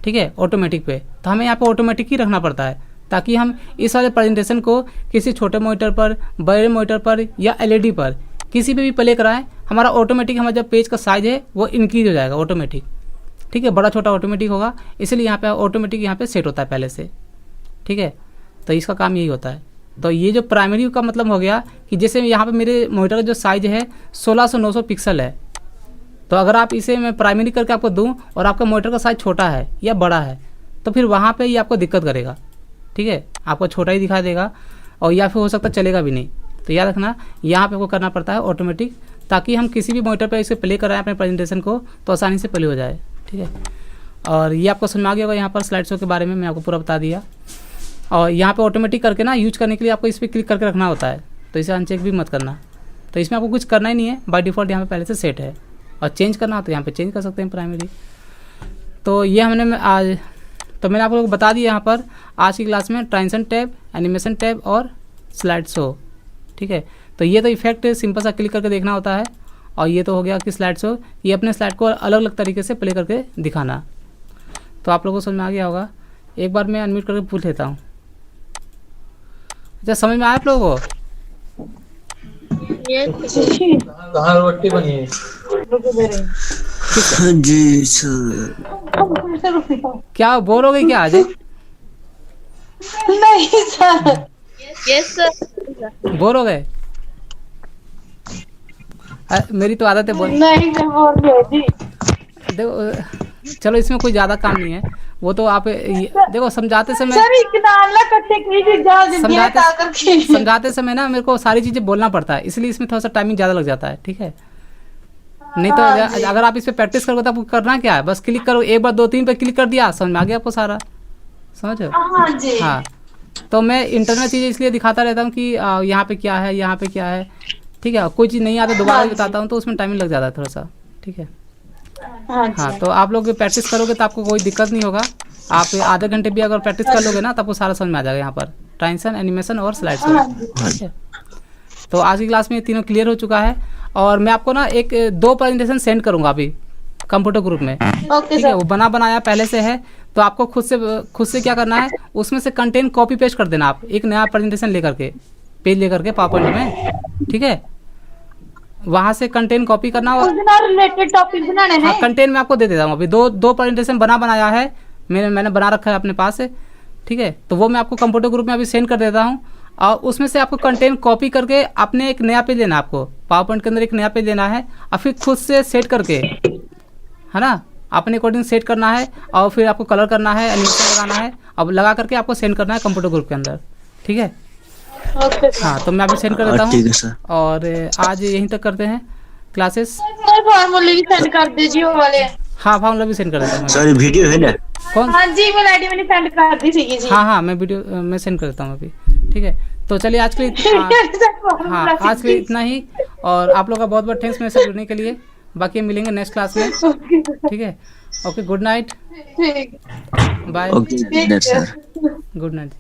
ठीक है, ऑटोमेटिक पे। तो हमें यहाँ पे ऑटोमेटिक ही रखना पड़ता है ताकि हम इस वाले प्रेजेंटेशन को किसी छोटे मॉनिटर पर, बड़े मॉनिटर पर या एलईडी पर किसी पे भी प्ले कराएं, हमारा ऑटोमेटिक हमारा जो पेज का साइज है वो इंक्रीज हो जाएगा ऑटोमेटिक, ठीक है, बड़ा छोटा ऑटोमेटिक होगा। इसलिए यहाँ पे ऑटोमेटिक यहाँ पे सेट होता है पहले से, ठीक है। तो इसका काम यही होता है। तो ये जो प्राइमरी का मतलब हो गया कि जैसे यहाँ पे मेरे मॉनिटर का जो साइज है 1600/900 पिक्सल है, तो अगर आप इसे मैं प्राइमरी करके आपको दूं और आपका मॉनिटर का साइज छोटा है या बड़ा है, तो फिर वहाँ पे ये आपको दिक्कत करेगा, ठीक है, आपको छोटा ही दिखा देगा और या फिर हो सकता चलेगा भी नहीं। तो याद रखना, यहाँ पे आपको करना पड़ता है ऑटोमेटिक, ताकि हम किसी भी मॉनिटर पे इसे प्ले कराएं अपने प्रेजेंटेशन को तो आसानी से प्ले हो जाए, ठीक है। और ये आपको समझ आ गया होगा यहाँ पर स्लाइड शो के बारे में मैं आपको पूरा बता दिया। और यहाँ पे ऑटोमेटिक करके ना यूज करने के लिए आपको इस पर क्लिक करके रखना होता है, तो इसे अनचेक भी मत करना। तो इसमें आपको कुछ करना ही नहीं है, बाय डिफ़ॉल्ट यहाँ पे पहले से सेट है। और चेंज करना हो तो यहाँ पे चेंज कर सकते हैं प्राइमरी। तो ये हमने आज, तो मैंने आप लोगों को बता दिया यहाँ पर आज की क्लास में ट्रांजिशन टैब, एनिमेशन टैब और स्लाइड शो, ठीक है। तो ये तो इफेक्ट सिंपल सा क्लिक करके देखना होता है। और ये तो हो गया कि स्लाइड शो, ये अपने स्लाइड को अलग अलग तरीके से प्ले करके दिखाना। तो आप लोगों को समझ में आ गया होगा। एक बार मैं अनम्यूट करके पूछ लेता हूँ। अच्छा, समझ में आया आप लोगों को? कहाँ रोटी बनी है? जी सर। क्या बोर हो गई क्या आज? नहीं सर। Yes sir. बोर हो गए? मेरी तो आदत है बोल। नहीं मैं बोल रही थी। देखो चलो, इसमें कोई ज़्यादा काम नहीं है, वो तो आप देखो समझाते समय, सर समझाते समय ना मेरे को सारी चीज़ें बोलना पड़ता है, इसलिए इसमें थोड़ा सा टाइमिंग ज़्यादा लग जाता है, ठीक है। नहीं तो अगर आप इस पर प्रैक्टिस करोगे तो आपको करना क्या है, बस क्लिक करो, एक बार 2-3 पे क्लिक कर दिया, समझ में आ गया आपको सारा, समझ रहे हो? हाँ, तो मैं इंटरनेट चीज़ें इसलिए दिखाता रहता हूँ कि यहाँ पे क्या है, यहाँ पे क्या है, ठीक है। कोई चीज़ नहीं आता दोबारा बताता हूँ तो उसमें टाइमिंग लग जाता है थोड़ा सा, ठीक है। हाँ, तो आप लोग प्रैक्टिस करोगे तो आपको कोई दिक्कत नहीं होगा। आप आधे घंटे भी अगर प्रैक्टिस कर लोगे ना तो आपको सारा समझ में आ जाएगा यहाँ पर, ट्रांजिशन, एनिमेशन और स्लाइड शो, ठीक है। तो आज की क्लास में ये तीनों क्लियर हो चुका है। और मैं आपको ना 1-2 प्रेजेंटेशन सेंड करूँगा अभी कंप्यूटर ग्रुप में, ठीक है। वो बनाया पहले से है, तो आपको खुद से क्या करना है, उसमें से कंटेंट कॉपी पेस्ट कर देना आप, एक नया प्रेजेंटेशन लेकर के, पेज लेकर के पावर पॉइंट में, ठीक है। वहाँ से कंटेंट कॉपी करना और रिलेटेड टॉपिक बनाने हैं। हाँ, कंटेंट मैं आपको दे देता हूँ। अभी दो प्रेजेंटेशन बनाया है, मैंने बना रखा है अपने पास से, ठीक है। तो वो मैं आपको कंप्यूटर ग्रुप में अभी सेंड कर देता हूँ। और उसमें से आपको कंटेंट कॉपी करके अपने एक नया पेज लेना है, आपको पावर पॉइंट के अंदर एक नया पेज लेना है और फिर खुद से सेट करके, है ना, अपने अकॉर्डिंग सेट करना है और फिर आपको कलर करना है, एनिमेशन लगाना है, अब लगा करके आपको सेंड करना है कंप्यूटर ग्रुप के अंदर, ठीक है। हाँ, तो मैं अभी सेंड कर देता हूँ। और आज यहीं तक करते हैं क्लासेस। फार्मूले भी सेंड कर दीजिए वो वाले। हाँ, फार्मूला भी सेंड कर देता हूँ। सर वीडियो है ना? कौन? हाँ जी, ईमेल आईडी मैंने सेंड कर दी थी जी। हाँ, मैं वीडियो मैं सेंड कर देता हूँ अभी, ठीक है। तो चलिए आज के लिए हाँ, आज के लिए इतना ही। और आप लोग का बहुत बहुत थैंक्स मेरे साथ जुड़ने के लिए। बाकी मिलेंगे नेक्स्ट क्लास में, ठीक है। Okay, good night, bye. Okay, good night sir. Good night.